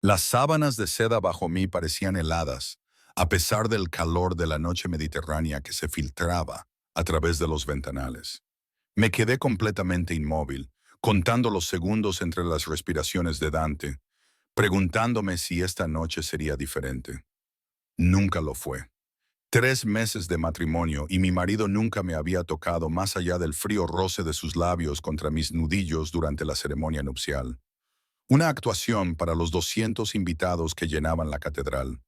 Las sábanas de seda bajo mí parecían heladas, a pesar del calor de la noche mediterránea que se filtraba a través de los ventanales. Me quedé completamente inmóvil, contando los segundos entre las respiraciones de Dante, preguntándome si esta noche sería diferente. Nunca lo fue. 3 meses de matrimonio y mi marido nunca me había tocado más allá del frío roce de sus labios contra mis nudillos durante la ceremonia nupcial. Una actuación para los 200 invitados que llenaban la catedral.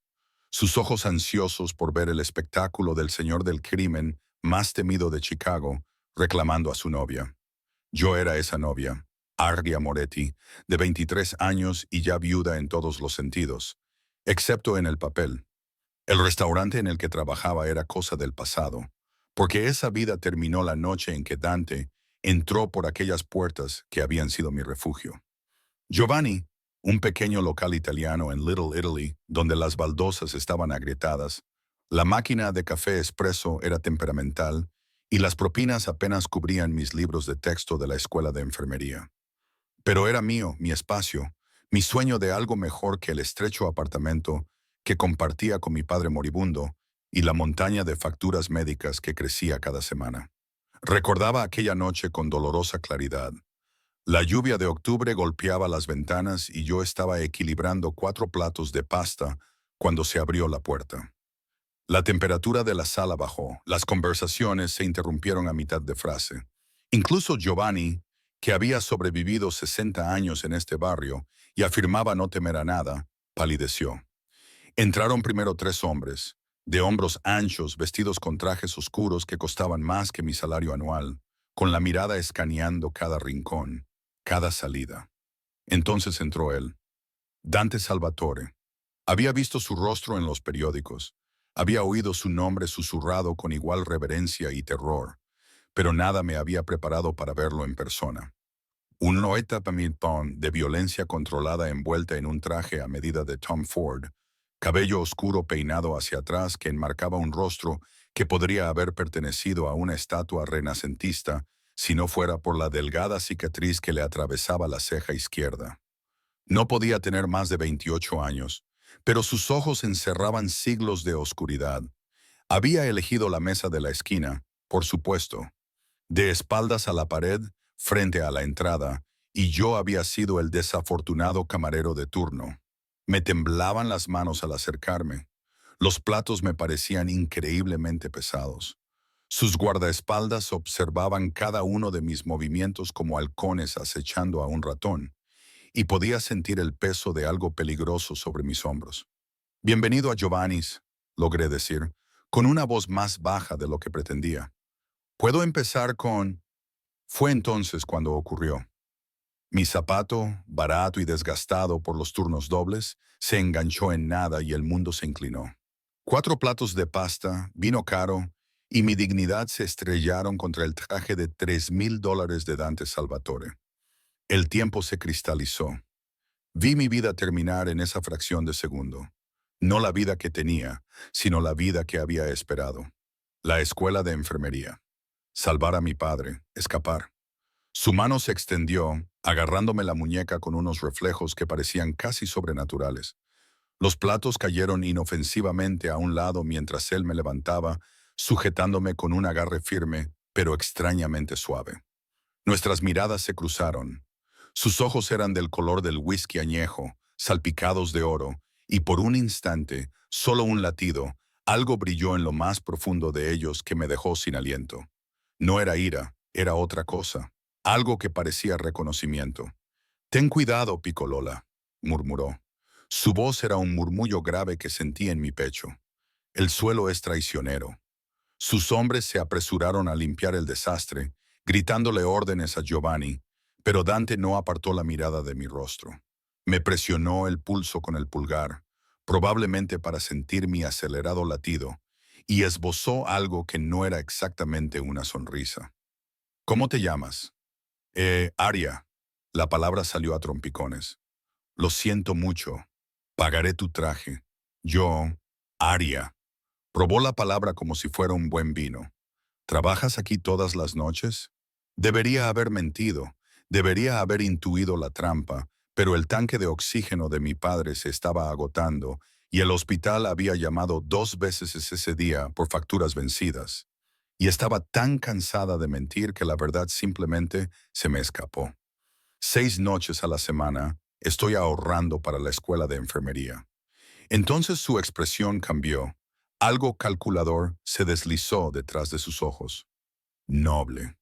Sus ojos ansiosos por ver el espectáculo del señor del crimen más temido de Chicago, reclamando a su novia. Yo era esa novia, Argia Moretti, de 23 años y ya viuda en todos los sentidos, excepto en el papel. El restaurante en el que trabajaba era cosa del pasado, porque esa vida terminó la noche en que Dante entró por aquellas puertas que habían sido mi refugio. Giovanni, un pequeño local italiano en Little Italy, donde las baldosas estaban agrietadas, la máquina de café expreso era temperamental y las propinas apenas cubrían mis libros de texto de la escuela de enfermería. Pero era mío, mi espacio, mi sueño de algo mejor que el estrecho apartamento que compartía con mi padre moribundo y la montaña de facturas médicas que crecía cada semana. Recordaba aquella noche con dolorosa claridad. La lluvia de octubre golpeaba las ventanas y yo estaba equilibrando 4 platos de pasta cuando se abrió la puerta. La temperatura de la sala bajó, las conversaciones se interrumpieron a mitad de frase. Incluso Giovanni, que había sobrevivido 60 años en este barrio y afirmaba no temer a nada, palideció. Entraron primero 3 hombres, de hombros anchos, vestidos con trajes oscuros que costaban más que mi salario anual, con la mirada escaneando cada rincón, cada salida. Entonces entró él, Dante Salvatore. Había visto su rostro en los periódicos, había oído su nombre susurrado con igual reverencia y terror, pero nada me había preparado para verlo en persona. Un noeta Hamilton de violencia controlada envuelta en un traje a medida de Tom Ford, cabello oscuro peinado hacia atrás que enmarcaba un rostro que podría haber pertenecido a una estatua renacentista si no fuera por la delgada cicatriz que le atravesaba la ceja izquierda. No podía tener más de 28 años, pero sus ojos encerraban siglos de oscuridad. Había elegido la mesa de la esquina, por supuesto, de espaldas a la pared, frente a la entrada, y yo había sido el desafortunado camarero de turno. Me temblaban las manos al acercarme. Los platos me parecían increíblemente pesados. Sus guardaespaldas observaban cada uno de mis movimientos como halcones acechando a un ratón, y podía sentir el peso de algo peligroso sobre mis hombros. Bienvenido a Giovanni's, logré decir, con una voz más baja de lo que pretendía. ¿Puedo empezar con...? Fue entonces cuando ocurrió. Mi zapato, barato y desgastado por los turnos dobles, se enganchó en nada y el mundo se inclinó. 4 platos de pasta, vino caro, y mi dignidad se estrellaron contra el traje de $3,000 de Dante Salvatore. El tiempo se cristalizó. Vi mi vida terminar en esa fracción de segundo. No la vida que tenía, sino la vida que había esperado. La escuela de enfermería. Salvar a mi padre, escapar. Su mano se extendió, agarrándome la muñeca con unos reflejos que parecían casi sobrenaturales. Los platos cayeron inofensivamente a un lado mientras él me levantaba, sujetándome con un agarre firme, pero extrañamente suave. Nuestras miradas se cruzaron. Sus ojos eran del color del whisky añejo, salpicados de oro, y por un instante, solo un latido, algo brilló en lo más profundo de ellos que me dejó sin aliento. No era ira, era otra cosa, algo que parecía reconocimiento. «Ten cuidado, Piccolola», murmuró. Su voz era un murmullo grave que sentí en mi pecho. El suelo es traicionero. Sus hombres se apresuraron a limpiar el desastre, gritándole órdenes a Giovanni, pero Dante no apartó la mirada de mi rostro. Me presionó el pulso con el pulgar, probablemente para sentir mi acelerado latido, y esbozó algo que no era exactamente una sonrisa. «¿Cómo te llamas?» Aria». La palabra salió a trompicones. «Lo siento mucho. Pagaré tu traje. Yo, Aria». Probó la palabra como si fuera un buen vino. «¿Trabajas aquí todas las noches?» Debería haber mentido, debería haber intuido la trampa, pero el tanque de oxígeno de mi padre se estaba agotando y el hospital había llamado 2 veces ese día por facturas vencidas. Y estaba tan cansada de mentir que la verdad simplemente se me escapó. 6 noches a la semana estoy ahorrando para la escuela de enfermería. Entonces su expresión cambió. Algo calculador se deslizó detrás de sus ojos. Noble.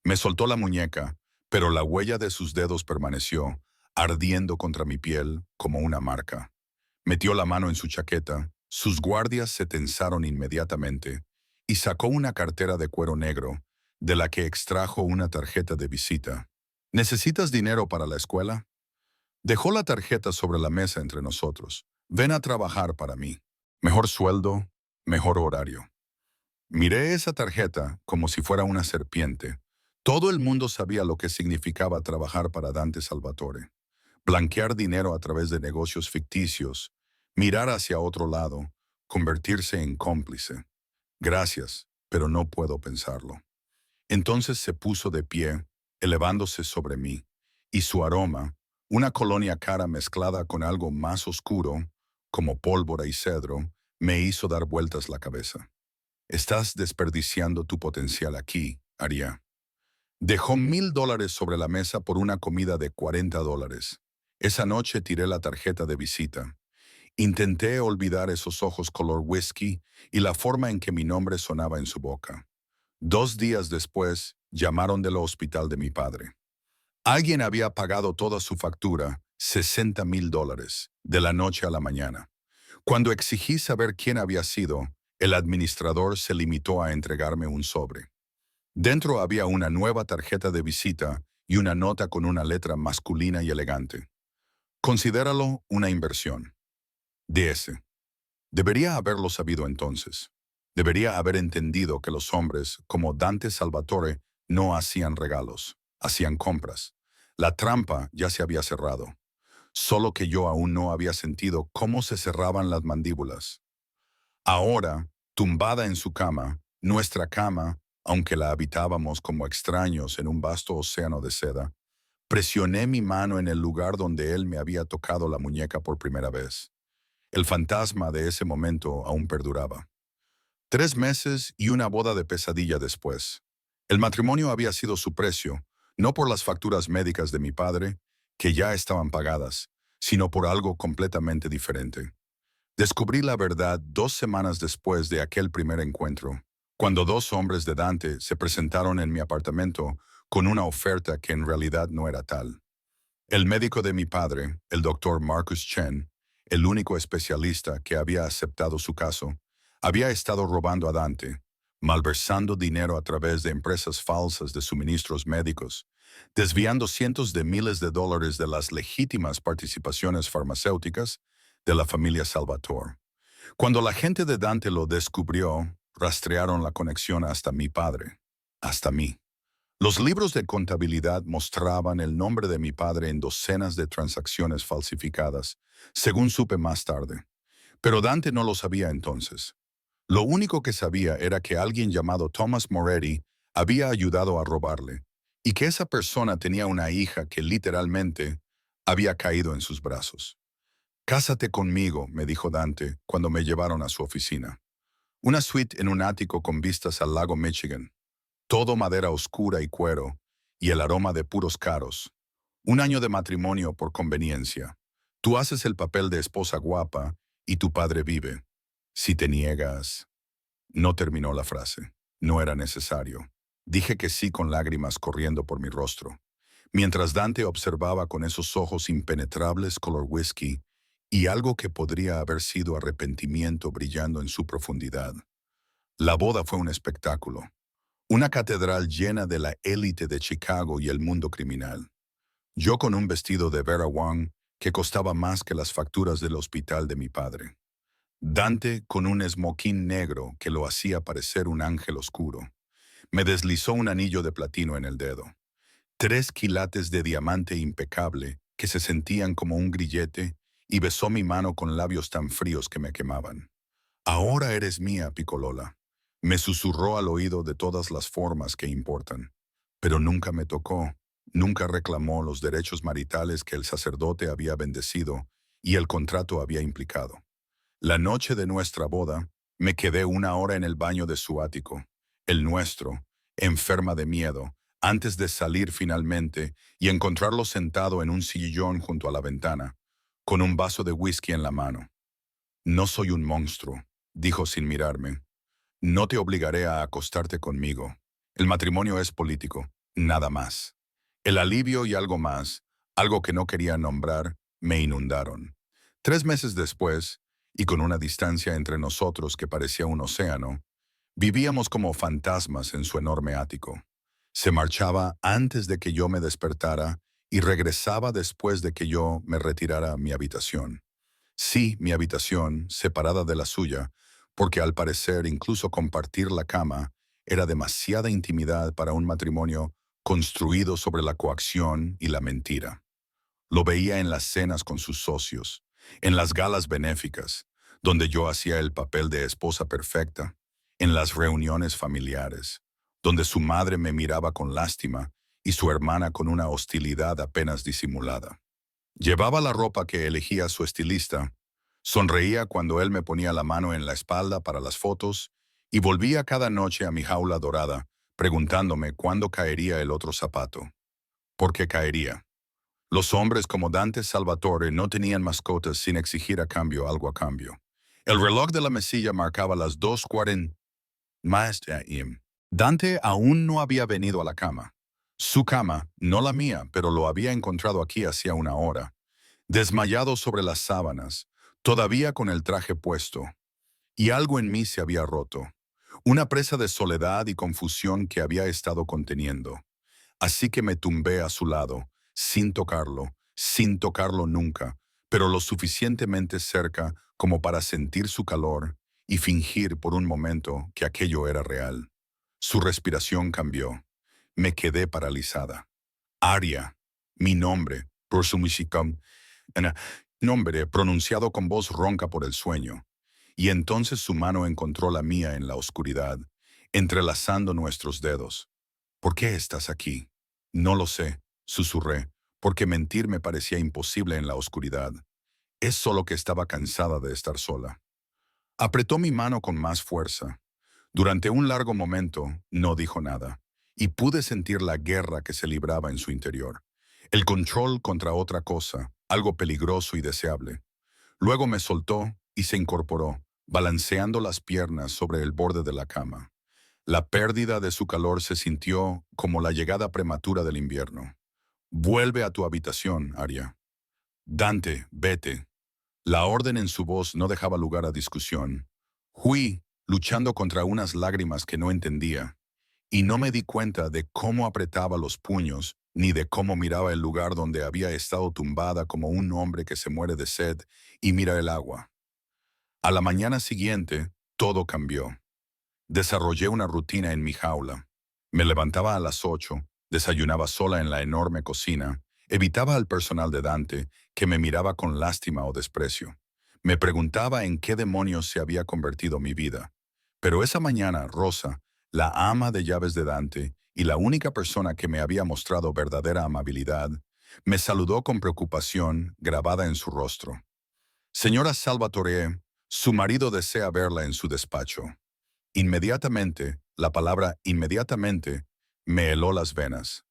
Me soltó la muñeca, pero la huella de sus dedos permaneció, ardiendo contra mi piel como una marca. Metió la mano en su chaqueta, sus guardias se tensaron inmediatamente, y sacó una cartera de cuero negro, de la que extrajo una tarjeta de visita. ¿Necesitas dinero para la escuela? Dejó la tarjeta sobre la mesa entre nosotros. Ven a trabajar para mí. Mejor sueldo, mejor horario. Miré esa tarjeta como si fuera una serpiente. Todo el mundo sabía lo que significaba trabajar para Dante Salvatore. Blanquear dinero a través de negocios ficticios, mirar hacia otro lado, convertirse en cómplice. Gracias, pero no puedo pensarlo. Entonces se puso de pie, elevándose sobre mí, y su aroma, una colonia cara mezclada con algo más oscuro, como pólvora y cedro, me hizo dar vueltas la cabeza. Estás desperdiciando tu potencial aquí, Aria. Dejó $1000 sobre la mesa por una comida de $40. Esa noche tiré la tarjeta de visita. Intenté olvidar esos ojos color whisky y la forma en que mi nombre sonaba en su boca. 2 días después, llamaron del hospital de mi padre. Alguien había pagado toda su factura, $60,000, de la noche a la mañana. Cuando exigí saber quién había sido, el administrador se limitó a entregarme un sobre. Dentro había una nueva tarjeta de visita y una nota con una letra masculina y elegante. Considéralo una inversión. DS. Debería haberlo sabido entonces. Debería haber entendido que los hombres, como Dante Salvatore, no hacían regalos, hacían compras. La trampa ya se había cerrado, solo que yo aún no había sentido cómo se cerraban las mandíbulas. Ahora, tumbada en su cama, nuestra cama, aunque la habitábamos como extraños en un vasto océano de seda, presioné mi mano en el lugar donde él me había tocado la muñeca por primera vez. El fantasma de ese momento aún perduraba. 3 meses y una boda de pesadilla después. El matrimonio había sido su precio, no por las facturas médicas de mi padre, que ya estaban pagadas, sino por algo completamente diferente. Descubrí la verdad 2 semanas después de aquel primer encuentro, cuando 2 hombres de Dante se presentaron en mi apartamento con una oferta que en realidad no era tal. El médico de mi padre, el doctor Marcus Chen, el único especialista que había aceptado su caso, había estado robando a Dante, malversando dinero a través de empresas falsas de suministros médicos, desviando cientos de miles de dólares de las legítimas participaciones farmacéuticas de la familia Salvatore. Cuando la gente de Dante lo descubrió, rastrearon la conexión hasta mi padre, hasta mí. Los libros de contabilidad mostraban el nombre de mi padre en docenas de transacciones falsificadas, según supe más tarde. Pero Dante no lo sabía entonces. Lo único que sabía era que alguien llamado Thomas Moretti había ayudado a robarle, y que esa persona tenía una hija que literalmente había caído en sus brazos. «Cásate conmigo», me dijo Dante cuando me llevaron a su oficina. Una suite en un ático con vistas al lago Michigan. Todo madera oscura y cuero, y el aroma de puros caros. 1 año de matrimonio por conveniencia. Tú haces el papel de esposa guapa y tu padre vive. Si te niegas... No terminó la frase. No era necesario. Dije que sí con lágrimas corriendo por mi rostro, mientras Dante observaba con esos ojos impenetrables color whisky y algo que podría haber sido arrepentimiento brillando en su profundidad. La boda fue un espectáculo. Una catedral llena de la élite de Chicago y el mundo criminal. Yo con un vestido de Vera Wang que costaba más que las facturas del hospital de mi padre. Dante con un esmoquín negro que lo hacía parecer un ángel oscuro. Me deslizó un anillo de platino en el dedo. 3 quilates de diamante impecable que se sentían como un grillete y besó mi mano con labios tan fríos que me quemaban. «Ahora eres mía, Piccolola», me susurró al oído de todas las formas que importan. Pero nunca me tocó, Nunca reclamó los derechos maritales que el sacerdote había bendecido y el contrato había implicado. La noche de nuestra boda, me quedé 1 hora en el baño de su ático, el nuestro, enferma de miedo, antes de salir finalmente y encontrarlo sentado en un sillón junto a la ventana, con un vaso de whisky en la mano. No soy un monstruo, dijo sin mirarme. No te obligaré a acostarte conmigo. El matrimonio es político, nada más. El alivio y algo más, algo que no quería nombrar, me inundaron. 3 meses después, y con una distancia entre nosotros que parecía un océano, vivíamos como fantasmas en su enorme ático. Se marchaba antes de que yo me despertara y regresaba después de que yo me retirara a mi habitación. Sí, mi habitación, separada de la suya, porque al parecer incluso compartir la cama era demasiada intimidad para un matrimonio construido sobre la coacción y la mentira. Lo veía en las cenas con sus socios, en las galas benéficas, donde yo hacía el papel de esposa perfecta, en las reuniones familiares, donde su madre me miraba con lástima y su hermana con una hostilidad apenas disimulada. Llevaba la ropa que elegía su estilista, sonreía cuando él me ponía la mano en la espalda para las fotos y volvía cada noche a mi jaula dorada, preguntándome cuándo caería el otro zapato. ¿Por qué caería? Los hombres como Dante Salvatore no tenían mascotas sin exigir a cambio algo a cambio. El reloj de la mesilla marcaba las 2:40 más AM. Dante aún no había venido a la cama. Su cama, no la mía, pero lo había encontrado aquí hacía 1 hora, desmayado sobre las sábanas, todavía con el traje puesto. Y algo en mí se había roto. Una presa de soledad y confusión que había estado conteniendo. Así que me tumbé a su lado, sin tocarlo nunca, pero lo suficientemente cerca como para sentir su calor y fingir por un momento que aquello era real. Su respiración cambió. Me quedé paralizada. Aria, mi nombre, por su musicam, nombre pronunciado con voz ronca por el sueño. Y entonces su mano encontró la mía en la oscuridad, entrelazando nuestros dedos. ¿Por qué estás aquí? No lo sé, susurré, porque mentir me parecía imposible en la oscuridad. Es solo que estaba cansada de estar sola. Apretó mi mano con más fuerza. Durante un largo momento no dijo nada, y pude sentir la guerra que se libraba en su interior. El control contra otra cosa, algo peligroso y deseable. Luego me soltó y se incorporó, balanceando las piernas sobre el borde de la cama. La pérdida de su calor se sintió como la llegada prematura del invierno. Vuelve a tu habitación, Aria. Dante, vete. La orden en su voz no dejaba lugar a discusión. Fui, luchando contra unas lágrimas que no entendía, y no me di cuenta de cómo apretaba los puños, ni de cómo miraba el lugar donde había estado tumbada como un hombre que se muere de sed y mira el agua. A la mañana siguiente, todo cambió. Desarrollé una rutina en mi jaula. Me levantaba a las 8, desayunaba sola en la enorme cocina, evitaba al personal de Dante, que me miraba con lástima o desprecio. Me preguntaba en qué demonios se había convertido mi vida. Pero esa mañana, Rosa, la ama de llaves de Dante y la única persona que me había mostrado verdadera amabilidad, me saludó con preocupación grabada en su rostro. Señora Salvatore, su marido desea verla en su despacho. Inmediatamente, la palabra inmediatamente me heló las venas.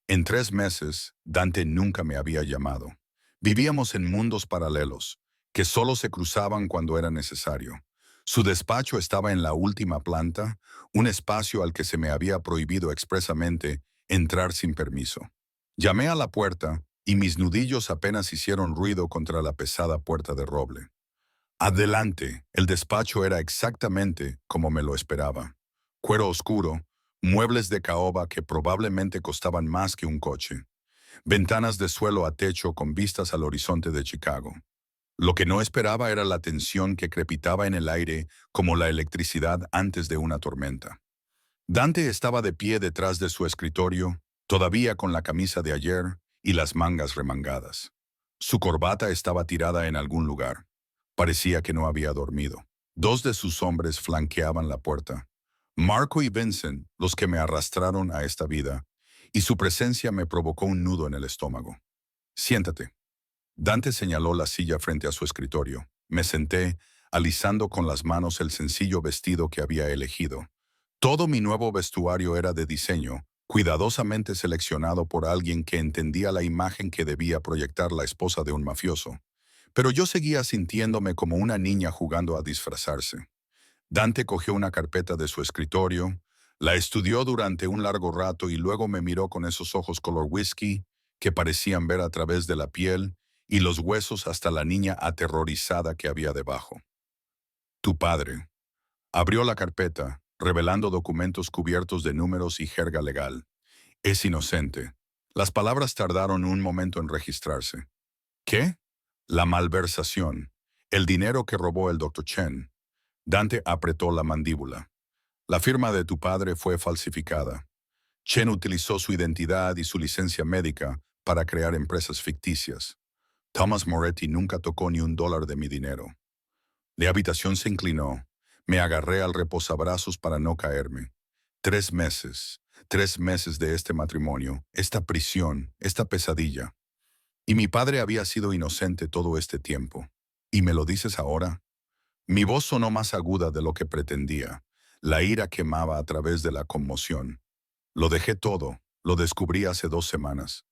En 3 meses, Dante nunca me había llamado. Vivíamos en mundos paralelos, que solo se cruzaban cuando era necesario. Su despacho estaba en la última planta, un espacio al que se me había prohibido expresamente entrar sin permiso. Llamé a la puerta y mis nudillos apenas hicieron ruido contra la pesada puerta de roble. Adelante, el despacho era exactamente como me lo esperaba. Cuero oscuro, muebles de caoba que probablemente costaban más que un coche, ventanas de suelo a techo con vistas al horizonte de Chicago. Lo que no esperaba era la tensión que crepitaba en el aire como la electricidad antes de una tormenta. Dante estaba de pie detrás de su escritorio, todavía con la camisa de ayer y las mangas remangadas. Su corbata estaba tirada en algún lugar. Parecía que no había dormido. 2 de sus hombres flanqueaban la puerta. Marco y Vincent, los que me arrastraron a esta vida, y su presencia me provocó un nudo en el estómago. Siéntate. Dante señaló la silla frente a su escritorio. Me senté, alisando con las manos el sencillo vestido que había elegido. Todo mi nuevo vestuario era de diseño, cuidadosamente seleccionado por alguien que entendía la imagen que debía proyectar la esposa de un mafioso. Pero yo seguía sintiéndome como una niña jugando a disfrazarse. Dante cogió una carpeta de su escritorio, la estudió durante un largo rato y luego me miró con esos ojos color whisky que parecían ver a través de la piel y los huesos hasta la niña aterrorizada que había debajo. Tu padre. Abrió la carpeta, revelando documentos cubiertos de números y jerga legal. Es inocente. Las palabras tardaron un momento en registrarse. ¿Qué? La malversación. El dinero que robó el Dr. Chen. Dante apretó la mandíbula. La firma de tu padre fue falsificada. Chen utilizó su identidad y su licencia médica para crear empresas ficticias. Thomas Moretti nunca tocó ni $1 de mi dinero. La habitación se inclinó. Me agarré al reposabrazos para no caerme. 3 meses. 3 meses de este matrimonio, esta prisión, esta pesadilla. Y mi padre había sido inocente todo este tiempo. ¿Y me lo dices ahora? Mi voz sonó más aguda de lo que pretendía. La ira quemaba a través de la conmoción. Lo dejé todo, lo descubrí hace 2 semanas.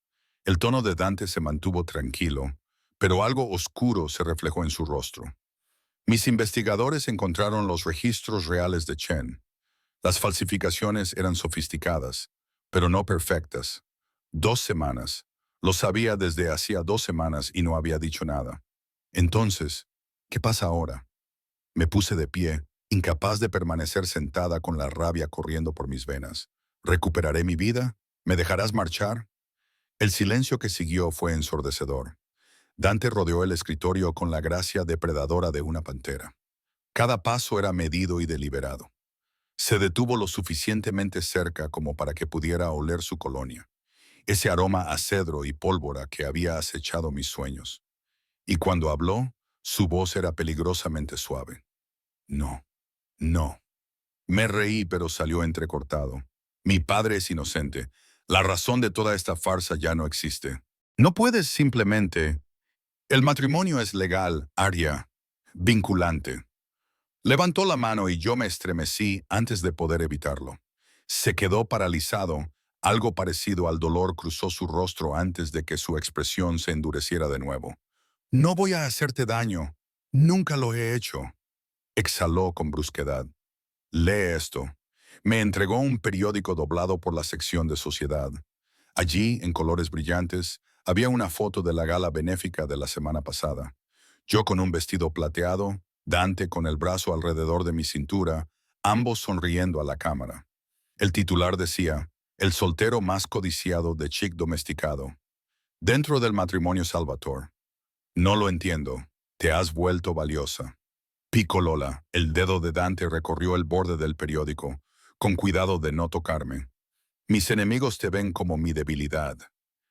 El tono de Dante se mantuvo tranquilo, pero algo oscuro se reflejó en su rostro. Mis investigadores encontraron los registros reales de Chen. Las falsificaciones eran sofisticadas, pero no perfectas. 2 semanas. Lo sabía desde hacía 2 semanas y no había dicho nada. Entonces, ¿qué pasa ahora? Me puse de pie, incapaz de permanecer sentada con la rabia corriendo por mis venas. ¿Recuperaré mi vida? ¿Me dejarás marchar? El silencio que siguió fue ensordecedor. Dante rodeó el escritorio con la gracia depredadora de una pantera. Cada paso era medido y deliberado. Se detuvo lo suficientemente cerca como para que pudiera oler su colonia, ese aroma a cedro y pólvora que había acechado mis sueños. Y cuando habló, su voz era peligrosamente suave. No, no. Me reí, pero salió entrecortado. Mi padre es inocente. La razón de toda esta farsa ya no existe. No puedes simplemente... El matrimonio es legal, Arya. Vinculante. Levantó la mano y yo me estremecí antes de poder evitarlo. Se quedó paralizado. Algo parecido al dolor cruzó su rostro antes de que su expresión se endureciera de nuevo. No voy a hacerte daño. Nunca lo he hecho. Exhaló con brusquedad. Lee esto. Me entregó un periódico doblado por la sección de sociedad. Allí, en colores brillantes, había una foto de la gala benéfica de la semana pasada. Yo con un vestido plateado, Dante con el brazo alrededor de mi cintura, ambos sonriendo a la cámara. El titular decía, el soltero más codiciado de chic domesticado. Dentro del matrimonio Salvatore. No lo entiendo. Te has vuelto valiosa. Piccolola, el dedo de Dante recorrió el borde del periódico, con cuidado de no tocarme. Mis enemigos te ven como mi debilidad.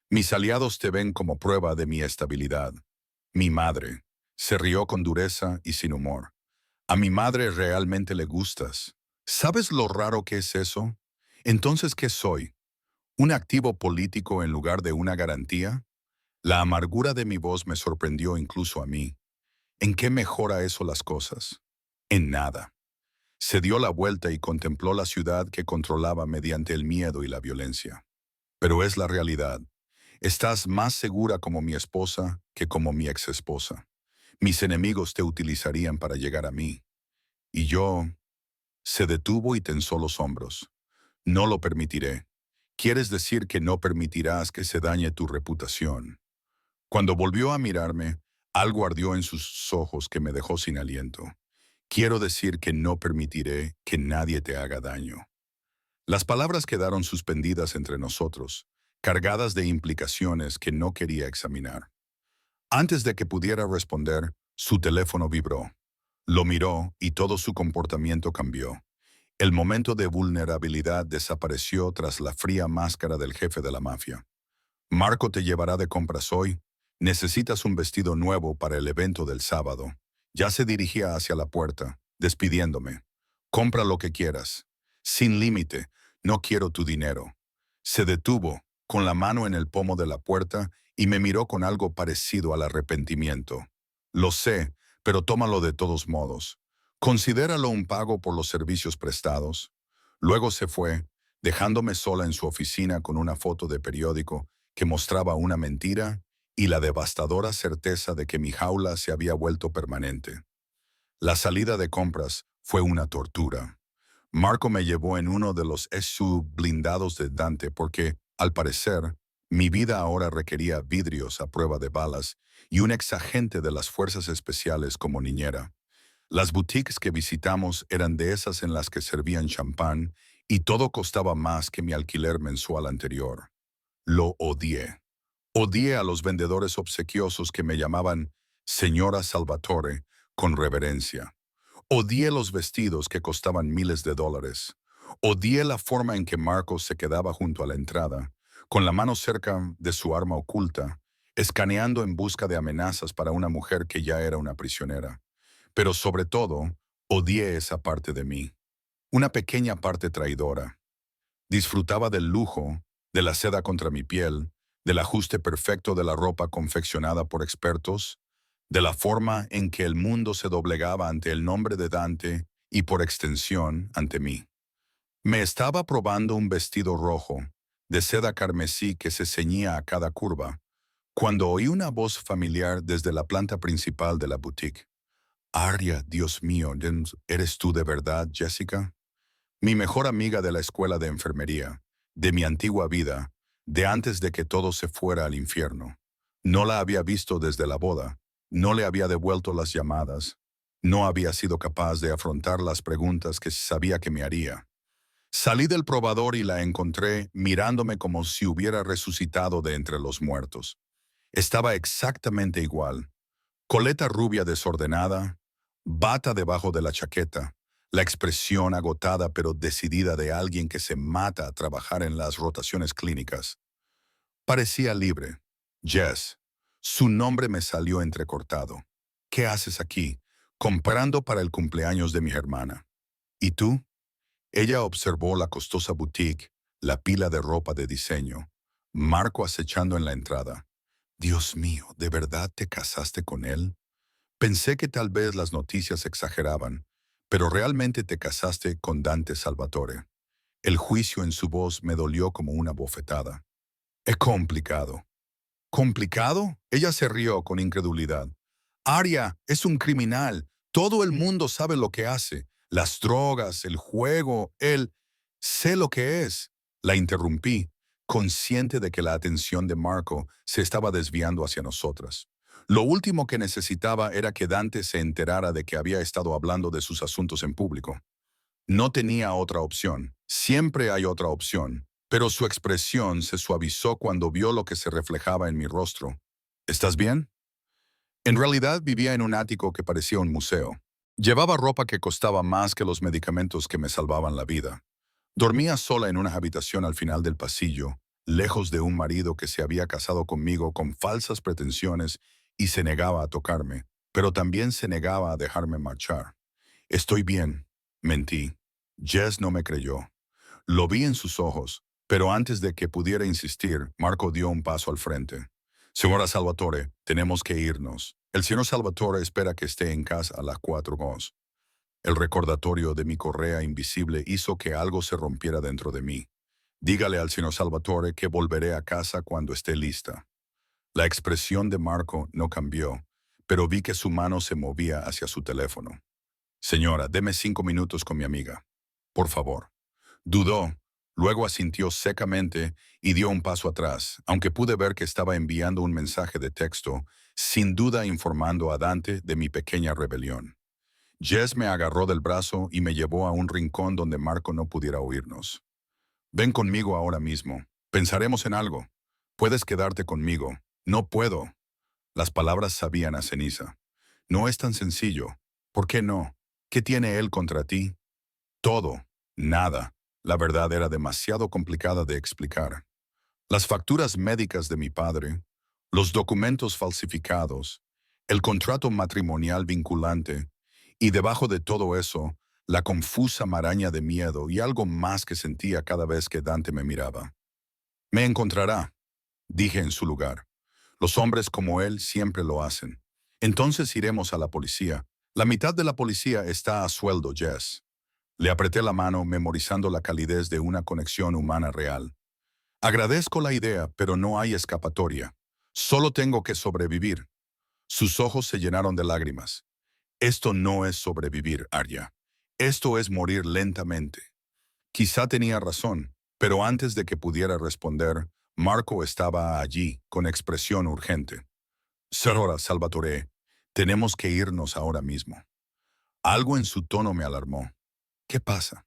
Mis aliados te ven como prueba de mi estabilidad. Mi madre. Se rió con dureza y sin humor. A mi madre realmente le gustas. ¿Sabes lo raro que es eso? Entonces, ¿qué soy? ¿Un activo político en lugar de una garantía? La amargura de mi voz me sorprendió incluso a mí. ¿En qué mejora eso las cosas? En nada. Se dio la vuelta y contempló la ciudad que controlaba mediante el miedo y la violencia. Pero es la realidad. Estás más segura como mi esposa que como mi exesposa. Mis enemigos te utilizarían para llegar a mí. Y yo... Se detuvo y tensó los hombros. No lo permitiré. Quieres decir que no permitirás que se dañe tu reputación. Cuando volvió a mirarme, algo ardió en sus ojos que me dejó sin aliento. Quiero decir que no permitiré que nadie te haga daño. Las palabras quedaron suspendidas entre nosotros, cargadas de implicaciones que no quería examinar. Antes de que pudiera responder, su teléfono vibró. Lo miró y todo su comportamiento cambió. El momento de vulnerabilidad desapareció tras la fría máscara del jefe de la mafia. Marco te llevará de compras hoy. Necesitas un vestido nuevo para el evento del sábado. Ya se dirigía hacia la puerta, despidiéndome. Compra lo que quieras. Sin límite, no quiero tu dinero. Se detuvo, con la mano en el pomo de la puerta, y me miró con algo parecido al arrepentimiento. Lo sé, pero tómalo de todos modos. Considéralo un pago por los servicios prestados. Luego se fue, dejándome sola en su oficina con una foto de periódico que mostraba una mentira y la devastadora certeza de que mi jaula se había vuelto permanente. La salida de compras fue una tortura. Marco me llevó en uno de los SUV blindados de Dante porque, al parecer, mi vida ahora requería vidrios a prueba de balas y un exagente de las fuerzas especiales como niñera. Las boutiques que visitamos eran de esas en las que servían champán y todo costaba más que mi alquiler mensual anterior. Lo odié. Odié a los vendedores obsequiosos que me llamaban Señora Salvatore con reverencia. Odié los vestidos que costaban miles de dólares. Odié la forma en que Marcos se quedaba junto a la entrada, con la mano cerca de su arma oculta, escaneando en busca de amenazas para una mujer que ya era una prisionera. Pero sobre todo, odié esa parte de mí, una pequeña parte traidora. Disfrutaba del lujo, de la seda contra mi piel, del ajuste perfecto de la ropa confeccionada por expertos, de la forma en que el mundo se doblegaba ante el nombre de Dante y por extensión ante mí. Me estaba probando un vestido rojo, de seda carmesí que se ceñía a cada curva, cuando oí una voz familiar desde la planta principal de la boutique. Arya, Dios mío, ¿eres tú de verdad, Jessica? Mi mejor amiga de la escuela de enfermería, de mi antigua vida, de antes de que todo se fuera al infierno. No la había visto desde la boda, no le había devuelto las llamadas, no había sido capaz de afrontar las preguntas que sabía que me haría. Salí del probador y la encontré mirándome como si hubiera resucitado de entre los muertos. Estaba exactamente igual. Coleta rubia desordenada, bata debajo de la chaqueta, la expresión agotada pero decidida de alguien que se mata a trabajar en las rotaciones clínicas. Parecía libre. Jess. Su nombre me salió entrecortado. ¿Qué haces aquí? Comprando para el cumpleaños de mi hermana. ¿Y tú? Ella observó la costosa boutique, la pila de ropa de diseño, Marco acechando en la entrada. Dios mío, ¿de verdad te casaste con él? Pensé que tal vez las noticias exageraban, pero realmente te casaste con Dante Salvatore. El juicio en su voz me dolió como una bofetada. Es complicado. ¿Complicado? Ella se rió con incredulidad. Arya es un criminal. Todo el mundo sabe lo que hace. Las drogas, el juego, él. Sé lo que es. La interrumpí, consciente de que la atención de Marco se estaba desviando hacia nosotras. Lo último que necesitaba era que Dante se enterara de que había estado hablando de sus asuntos en público. No tenía otra opción. Siempre hay otra opción. Pero su expresión se suavizó cuando vio lo que se reflejaba en mi rostro. ¿Estás bien? En realidad vivía en un ático que parecía un museo. Llevaba ropa que costaba más que los medicamentos que me salvaban la vida. Dormía sola en una habitación al final del pasillo, lejos de un marido que se había casado conmigo con falsas pretensiones y se negaba a tocarme, pero también se negaba a dejarme marchar. Estoy bien, mentí. Jess no me creyó. Lo vi en sus ojos, pero antes de que pudiera insistir, Marco dio un paso al frente. Señora Salvatore, tenemos que irnos. El señor Salvatore espera que esté en casa a las 4:00. El recordatorio de mi correa invisible hizo que algo se rompiera dentro de mí. Dígale al señor Salvatore que volveré a casa cuando esté lista. La expresión de Marco no cambió, pero vi que su mano se movía hacia su teléfono. Señora, deme 5 minutos con mi amiga. Por favor. Dudó, luego asintió secamente y dio un paso atrás, aunque pude ver que estaba enviando un mensaje de texto, sin duda informando a Dante de mi pequeña rebelión. Jess me agarró del brazo y me llevó a un rincón donde Marco no pudiera oírnos. Ven conmigo ahora mismo. Pensaremos en algo. Puedes quedarte conmigo. No puedo. Las palabras sabían a ceniza. No es tan sencillo. ¿Por qué no? ¿Qué tiene él contra ti? Todo. Nada. La verdad era demasiado complicada de explicar. Las facturas médicas de mi padre, los documentos falsificados, el contrato matrimonial vinculante, y debajo de todo eso, la confusa maraña de miedo y algo más que sentía cada vez que Dante me miraba. Me encontrará, dije en su lugar. Los hombres como él siempre lo hacen. Entonces iremos a la policía. La mitad de la policía está a sueldo, Jess. Le apreté la mano, memorizando la calidez de una conexión humana real. Agradezco la idea, pero no hay escapatoria. Solo tengo que sobrevivir. Sus ojos se llenaron de lágrimas. Esto no es sobrevivir, Arya. Esto es morir lentamente. Quizá tenía razón, pero antes de que pudiera responder, Marco estaba allí, con expresión urgente. Señora Salvatore, tenemos que irnos ahora mismo. Algo en su tono me alarmó. ¿Qué pasa?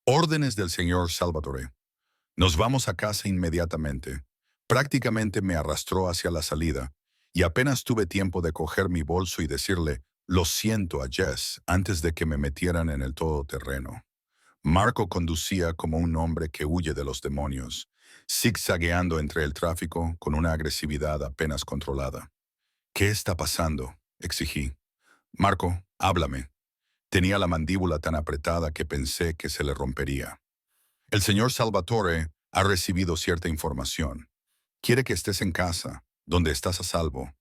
Órdenes del señor Salvatore. Nos vamos a casa inmediatamente. Prácticamente me arrastró hacia la salida, y apenas tuve tiempo de coger mi bolso y decirle, lo siento a Jess, antes de que me metieran en el todoterreno. Marco conducía como un hombre que huye de los demonios, zigzagueando entre el tráfico con una agresividad apenas controlada. ¿Qué está pasando?, exigí. Marco, háblame. Tenía la mandíbula tan apretada que pensé que se le rompería. El señor Salvatore ha recibido cierta información. Quiere que estés en casa, donde estás a salvo.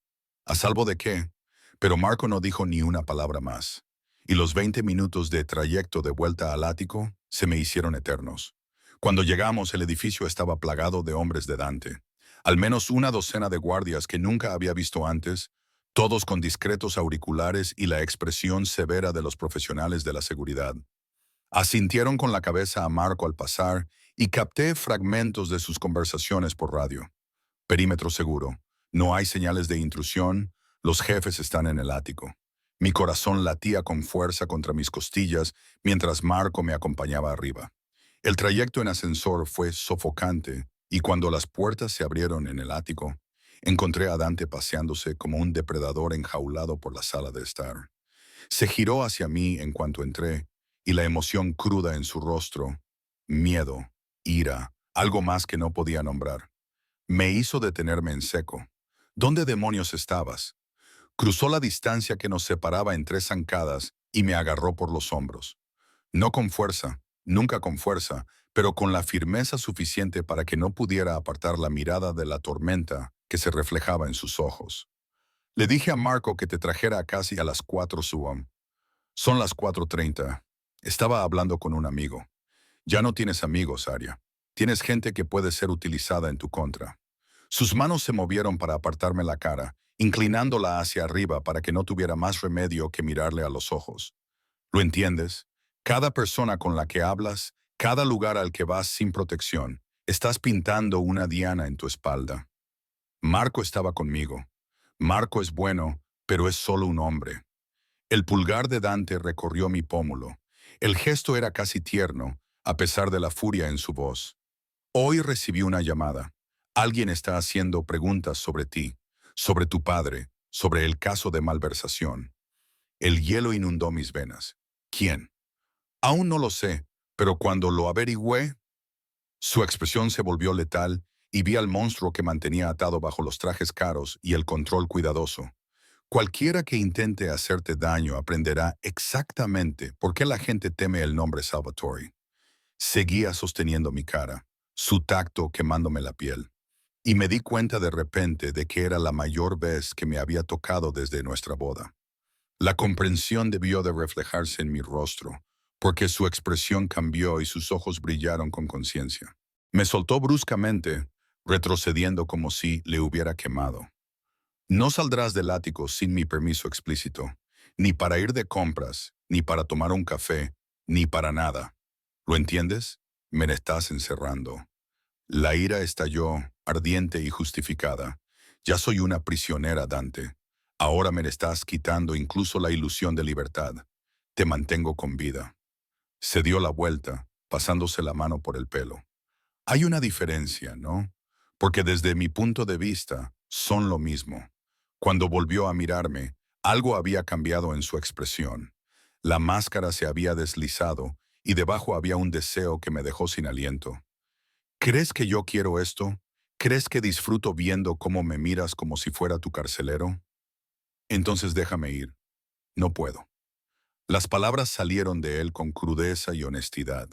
¿A salvo de qué? Pero Marco no dijo ni una palabra más. Y los 20 minutos de trayecto de vuelta al ático se me hicieron eternos. Cuando llegamos, el edificio estaba plagado de hombres de Dante. Al menos una docena de guardias que nunca había visto antes, todos con discretos auriculares y la expresión severa de los profesionales de la seguridad. Asintieron con la cabeza a Marco al pasar y capté fragmentos de sus conversaciones por radio. Perímetro seguro. No hay señales de intrusión. Los jefes están en el ático. Mi corazón latía con fuerza contra mis costillas mientras Marco me acompañaba arriba. El trayecto en ascensor fue sofocante y cuando las puertas se abrieron en el ático, encontré a Dante paseándose como un depredador enjaulado por la sala de estar. Se giró hacia mí en cuanto entré y la emoción cruda en su rostro, miedo, ira, algo más que no podía nombrar, me hizo detenerme en seco. ¿Dónde demonios estabas? Cruzó la distancia que nos separaba en 3 zancadas y me agarró por los hombros. No con fuerza, nunca con fuerza, pero con la firmeza suficiente para que no pudiera apartar la mirada de la tormenta que se reflejaba en sus ojos. Le dije a Marco que te trajera a casi a las 4 suam. Son las 4:30. Estaba hablando con un amigo. Ya no tienes amigos, Arya. Tienes gente que puede ser utilizada en tu contra. Sus manos se movieron para apartarme la cara, inclinándola hacia arriba para que no tuviera más remedio que mirarle a los ojos. ¿Lo entiendes? Cada persona con la que hablas, cada lugar al que vas sin protección, estás pintando una diana en tu espalda. Marco estaba conmigo. Marco es bueno, pero es solo un hombre. El pulgar de Dante recorrió mi pómulo. El gesto era casi tierno, a pesar de la furia en su voz. Hoy recibí una llamada. Alguien está haciendo preguntas sobre ti, sobre tu padre, sobre el caso de malversación. El hielo inundó mis venas. ¿Quién? Aún no lo sé, pero cuando lo averigüé, su expresión se volvió letal y vi al monstruo que mantenía atado bajo los trajes caros y el control cuidadoso. Cualquiera que intente hacerte daño aprenderá exactamente por qué la gente teme el nombre Salvatore. Seguía sosteniendo mi cara, su tacto quemándome la piel, y me di cuenta de repente de que era la mayor vez que me había tocado desde nuestra boda. La comprensión debió de reflejarse en mi rostro, porque su expresión cambió y sus ojos brillaron con conciencia. Me soltó bruscamente, retrocediendo como si le hubiera quemado. No saldrás del ático sin mi permiso explícito, ni para ir de compras, ni para tomar un café, ni para nada. ¿Lo entiendes? Me estás encerrando. La ira estalló, ardiente y justificada. Ya soy una prisionera, Dante. Ahora me estás quitando incluso la ilusión de libertad. Te mantengo con vida. Se dio la vuelta, pasándose la mano por el pelo. Hay una diferencia, ¿no? Porque desde mi punto de vista, son lo mismo. Cuando volvió a mirarme, algo había cambiado en su expresión. La máscara se había deslizado y debajo había un deseo que me dejó sin aliento. ¿Crees que yo quiero esto? ¿Crees que disfruto viendo cómo me miras como si fuera tu carcelero? Entonces déjame ir. No puedo. Las palabras salieron de él con crudeza y honestidad.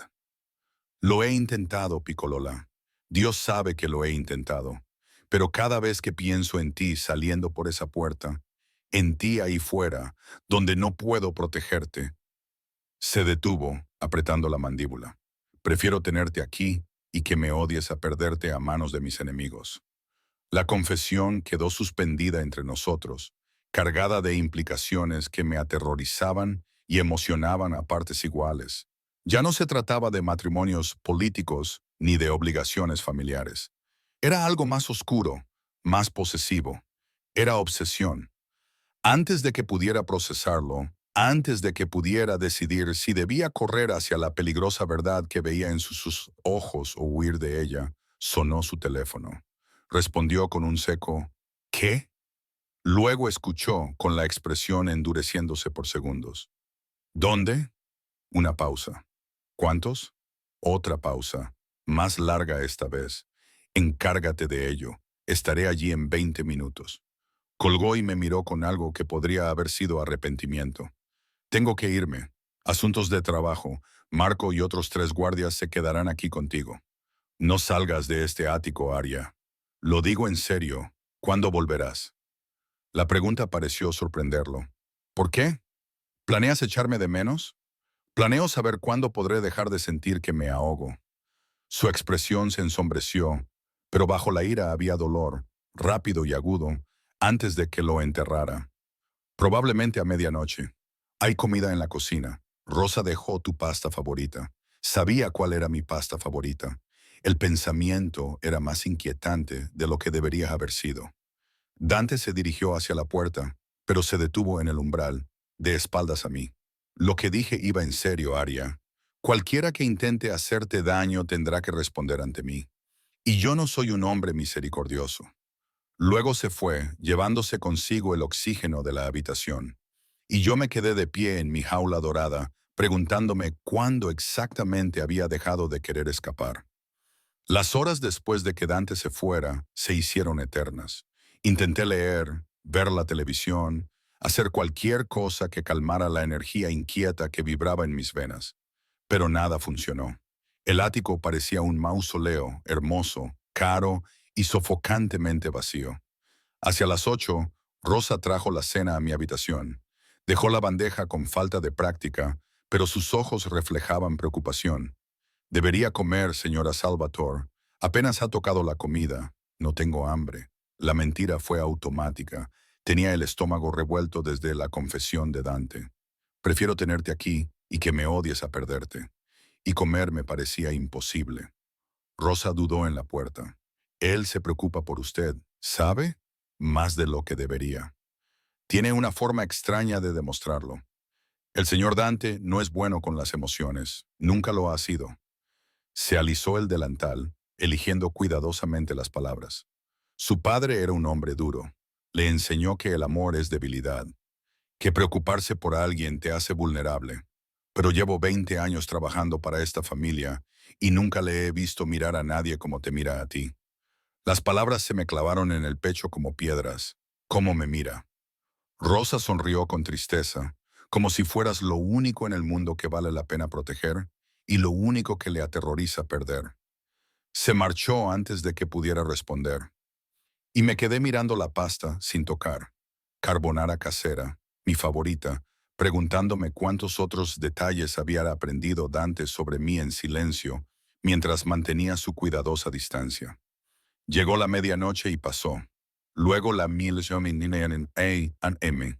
Lo he intentado, Piccolola. Dios sabe que lo he intentado, pero cada vez que pienso en ti saliendo por esa puerta, en ti ahí fuera, donde no puedo protegerte, se detuvo, apretando la mandíbula. Prefiero tenerte aquí y que me odies a perderte a manos de mis enemigos. La confesión quedó suspendida entre nosotros, cargada de implicaciones que me aterrorizaban y emocionaban a partes iguales. Ya no se trataba de matrimonios políticos ni de obligaciones familiares. Era algo más oscuro, más posesivo. Era obsesión. Antes de que pudiera procesarlo, antes de que pudiera decidir si debía correr hacia la peligrosa verdad que veía en sus ojos o huir de ella, sonó su teléfono. Respondió con un seco ¿qué? Luego escuchó con la expresión endureciéndose por segundos. ¿Dónde? Una pausa. ¿Cuántos? Otra pausa, más larga esta vez. Encárgate de ello. Estaré allí en 20 minutos. Colgó y me miró con algo que podría haber sido arrepentimiento. Tengo que irme. Asuntos de trabajo. Marco y otros 3 guardias se quedarán aquí contigo. No salgas de este ático, Aria. Lo digo en serio. ¿Cuándo volverás? La pregunta pareció sorprenderlo. ¿Por qué? ¿Planeas echarme de menos? Planeo saber cuándo podré dejar de sentir que me ahogo. Su expresión se ensombreció, pero bajo la ira había dolor, rápido y agudo, antes de que lo enterrara. Probablemente a medianoche. Hay comida en la cocina. Rosa dejó tu pasta favorita. Sabía cuál era mi pasta favorita. El pensamiento era más inquietante de lo que debería haber sido. Dante se dirigió hacia la puerta, pero se detuvo en el umbral, de espaldas a mí. Lo que dije iba en serio, Aria. Cualquiera que intente hacerte daño tendrá que responder ante mí. Y yo no soy un hombre misericordioso. Luego se fue, llevándose consigo el oxígeno de la habitación. Y yo me quedé de pie en mi jaula dorada, preguntándome cuándo exactamente había dejado de querer escapar. Las horas después de que Dante se fuera se hicieron eternas. Intenté leer, ver la televisión, hacer cualquier cosa que calmara la energía inquieta que vibraba en mis venas. Pero nada funcionó. El ático parecía un mausoleo, hermoso, caro y sofocantemente vacío. Hacia las 8, Rosa trajo la cena a mi habitación. Dejó la bandeja con falta de práctica, pero sus ojos reflejaban preocupación. Debería comer, señora Salvatore. Apenas ha tocado la comida. No tengo hambre. La mentira fue automática. Tenía el estómago revuelto desde la confesión de Dante. Prefiero tenerte aquí y que me odies a perderte. Y comer me parecía imposible. Rosa dudó en la puerta. Él se preocupa por usted, ¿sabe? Más de lo que debería. Tiene una forma extraña de demostrarlo. El señor Dante no es bueno con las emociones. Nunca lo ha sido. Se alisó el delantal, eligiendo cuidadosamente las palabras. Su padre era un hombre duro. Le enseñó que el amor es debilidad, que preocuparse por alguien te hace vulnerable. Pero llevo 20 años trabajando para esta familia y nunca le he visto mirar a nadie como te mira a ti. Las palabras se me clavaron en el pecho como piedras. ¿Cómo me mira? Rosa sonrió con tristeza, como si fueras lo único en el mundo que vale la pena proteger y lo único que le aterroriza perder. Se marchó antes de que pudiera responder. Y me quedé mirando la pasta sin tocar. Carbonara casera, mi favorita, preguntándome cuántos otros detalles había aprendido Dante sobre mí en silencio, mientras mantenía su cuidadosa distancia. Llegó la medianoche y pasó. Luego la 1000 AM.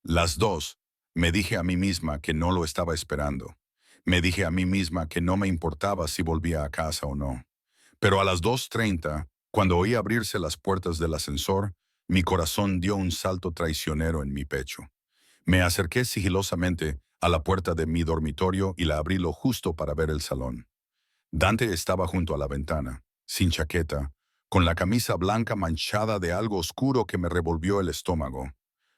Las 2, me dije a mí misma que no lo estaba esperando. Me dije a mí misma que no me importaba si volvía a casa o no. Pero a las 2:30, cuando oí abrirse las puertas del ascensor, mi corazón dio un salto traicionero en mi pecho. Me acerqué sigilosamente a la puerta de mi dormitorio y la abrí lo justo para ver el salón. Dante estaba junto a la ventana, sin chaqueta, con la camisa blanca manchada de algo oscuro que me revolvió el estómago.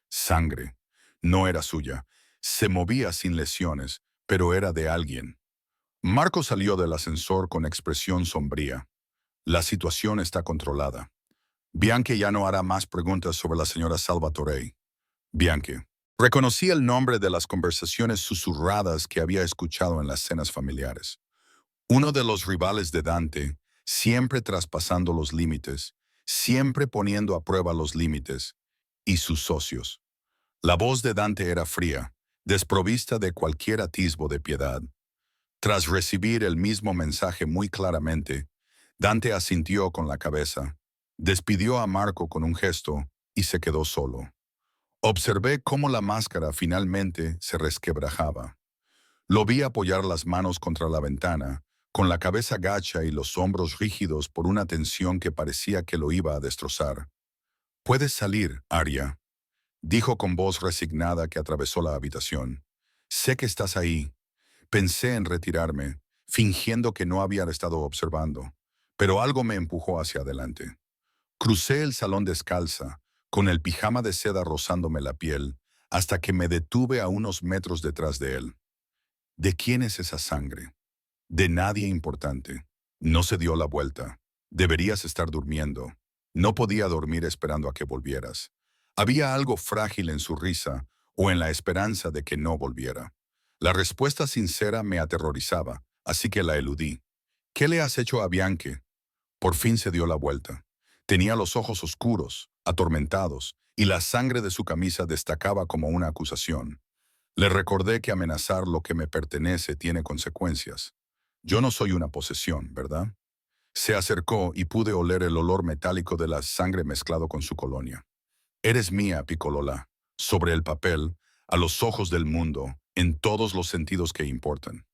Sangre. No era suya. Se movía sin lesiones, pero era de alguien. Marco salió del ascensor con expresión sombría. La situación está controlada. Bianchi ya no hará más preguntas sobre la señora Salvatore. Bianchi. Reconocí el nombre de las conversaciones susurradas que había escuchado en las cenas familiares. Uno de los rivales de Dante siempre traspasando los límites, siempre poniendo a prueba los límites, y sus socios. La voz de Dante era fría, desprovista de cualquier atisbo de piedad. Tras recibir el mismo mensaje muy claramente, Dante asintió con la cabeza, despidió a Marco con un gesto y se quedó solo. Observé cómo la máscara finalmente se resquebrajaba. Lo vi apoyar las manos contra la ventana, con la cabeza gacha y los hombros rígidos por una tensión que parecía que lo iba a destrozar. «Puedes salir, Arya», dijo con voz resignada que atravesó la habitación. «Sé que estás ahí». Pensé en retirarme, fingiendo que no había estado observando, pero algo me empujó hacia adelante. Crucé el salón descalza, con el pijama de seda rozándome la piel, hasta que me detuve a unos metros detrás de él. ¿De quién es esa sangre? De nadie importante. No se dio la vuelta. Deberías estar durmiendo. No podía dormir esperando a que volvieras. Había algo frágil en su risa o en la esperanza de que no volviera. La respuesta sincera me aterrorizaba, así que la eludí. ¿Qué le has hecho a Bianche? Por fin se dio la vuelta. Tenía los ojos oscuros, atormentados, y la sangre de su camisa destacaba como una acusación. Le recordé que amenazar lo que me pertenece tiene consecuencias. Yo no soy una posesión, ¿verdad? Se acercó y pude oler el olor metálico de la sangre mezclado con su colonia. Eres mía, Piccolola, sobre el papel, a los ojos del mundo, en todos los sentidos que importan.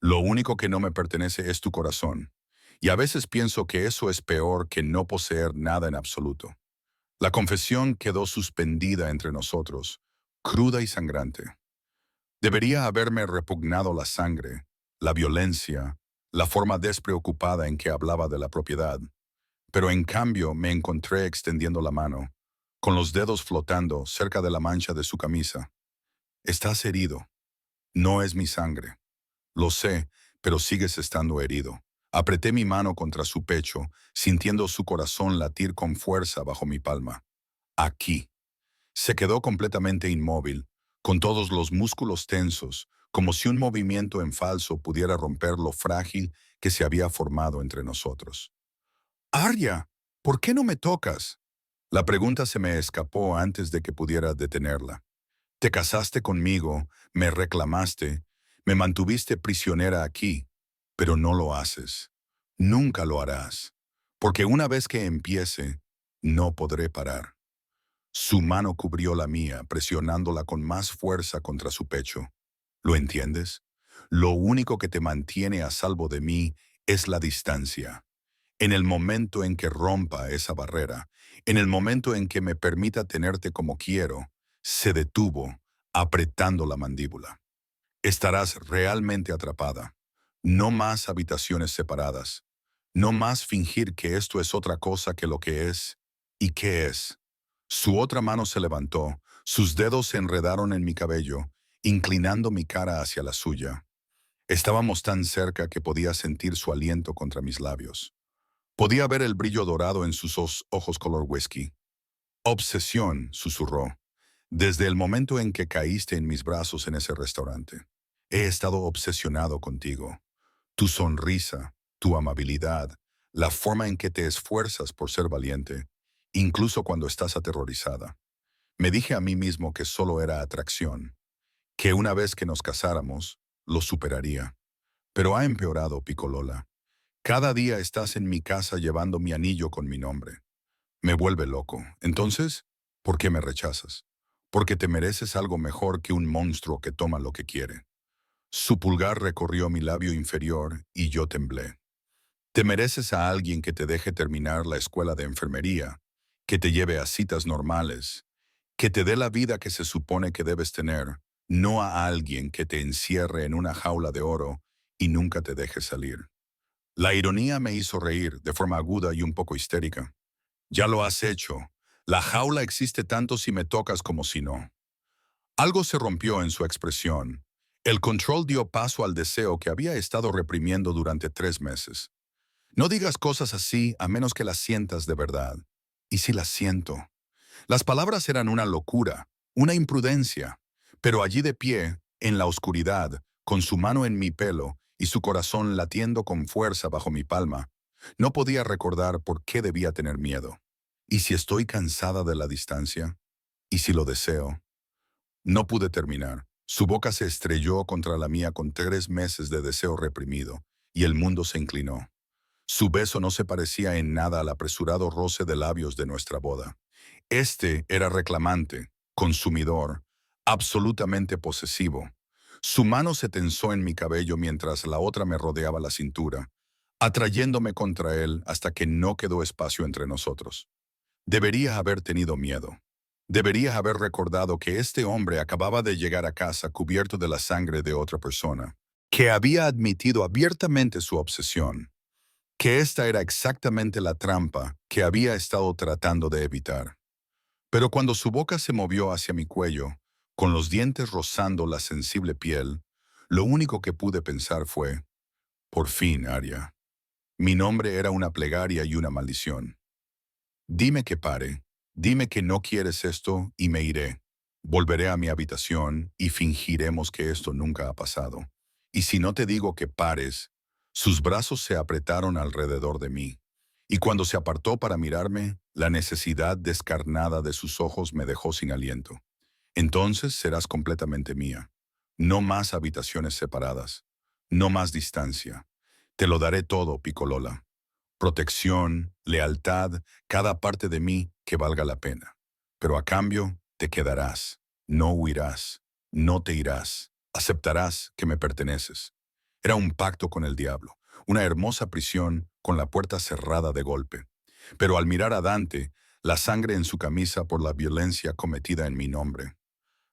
Lo único que no me pertenece es tu corazón, y a veces pienso que eso es peor que no poseer nada en absoluto. La confesión quedó suspendida entre nosotros, cruda y sangrante. Debería haberme repugnado la sangre, la violencia, la forma despreocupada en que hablaba de la propiedad, pero en cambio me encontré extendiendo la mano, con los dedos flotando cerca de la mancha de su camisa. Estás herido. No es mi sangre. Lo sé, pero sigues estando herido. Apreté mi mano contra su pecho, sintiendo su corazón latir con fuerza bajo mi palma. Aquí. Se quedó completamente inmóvil, con todos los músculos tensos, como si un movimiento en falso pudiera romper lo frágil que se había formado entre nosotros. «Arya, ¿por qué no me tocas?» La pregunta se me escapó antes de que pudiera detenerla. Te casaste conmigo, me reclamaste, me mantuviste prisionera aquí, pero no lo haces. Nunca lo harás, porque una vez que empiece, no podré parar. Su mano cubrió la mía, presionándola con más fuerza contra su pecho. ¿Lo entiendes? Lo único que te mantiene a salvo de mí es la distancia. En el momento en que rompa esa barrera, en el momento en que me permita tenerte como quiero, se detuvo, apretando la mandíbula. Estarás realmente atrapada. No más habitaciones separadas. No más fingir que esto es otra cosa que lo que es. ¿Y qué es? Su otra mano se levantó, sus dedos se enredaron en mi cabello, inclinando mi cara hacia la suya. Estábamos tan cerca que podía sentir su aliento contra mis labios. Podía ver el brillo dorado en sus ojos color whisky. «Obsesión», susurró, «desde el momento en que caíste en mis brazos en ese restaurante. He estado obsesionado contigo. Tu sonrisa, tu amabilidad, la forma en que te esfuerzas por ser valiente, incluso cuando estás aterrorizada. Me dije a mí mismo que solo era atracción, que una vez que nos casáramos, lo superaría. Pero ha empeorado, Piccolola. Cada día estás en mi casa llevando mi anillo con mi nombre. Me vuelve loco. Entonces, ¿por qué me rechazas? Porque te mereces algo mejor que un monstruo que toma lo que quiere. Su pulgar recorrió mi labio inferior y yo temblé. Te mereces a alguien que te deje terminar la escuela de enfermería, que te lleve a citas normales, que te dé la vida que se supone que debes tener, no a alguien que te encierre en una jaula de oro y nunca te deje salir. La ironía me hizo reír de forma aguda y un poco histérica. Ya lo has hecho. La jaula existe tanto si me tocas como si no. Algo se rompió en su expresión. El control dio paso al deseo que había estado reprimiendo durante 3 meses. No digas cosas así a menos que las sientas de verdad. Y si las siento. Las palabras eran una locura, una imprudencia, pero allí de pie, en la oscuridad, con su mano en mi pelo y su corazón latiendo con fuerza bajo mi palma, No podía recordar por qué debía tener miedo. ¿Y si estoy cansada de la distancia? ¿Y si lo deseo? No pude terminar. Su boca se estrelló contra la mía con 3 meses de deseo reprimido, y el mundo se inclinó. Su beso no se parecía en nada al apresurado roce de labios de nuestra boda. Este era reclamante, consumidor, absolutamente posesivo. Su mano se tensó en mi cabello mientras la otra me rodeaba la cintura, atrayéndome contra él hasta que no quedó espacio entre nosotros. Debería haber tenido miedo. Debería haber recordado que este hombre acababa de llegar a casa cubierto de la sangre de otra persona, que había admitido abiertamente su obsesión, que esta era exactamente la trampa que había estado tratando de evitar. Pero cuando su boca se movió hacia mi cuello, con los dientes rozando la sensible piel, lo único que pude pensar fue, por fin, Aria. Mi nombre era una plegaria y una maldición. Dime que pare, dime que no quieres esto y me iré. Volveré a mi habitación y fingiremos que esto nunca ha pasado. Y si no te digo que pares, sus brazos se apretaron alrededor de mí. Y cuando se apartó para mirarme, la necesidad descarnada de sus ojos me dejó sin aliento. Entonces serás completamente mía. No más habitaciones separadas. No más distancia. Te lo daré todo, Picolola. Protección, lealtad, cada parte de mí que valga la pena. Pero a cambio, te quedarás. No huirás. No te irás. Aceptarás que me perteneces. Era un pacto con el diablo, una hermosa prisión con la puerta cerrada de golpe. Pero al mirar a Dante, la sangre en su camisa por la violencia cometida en mi nombre,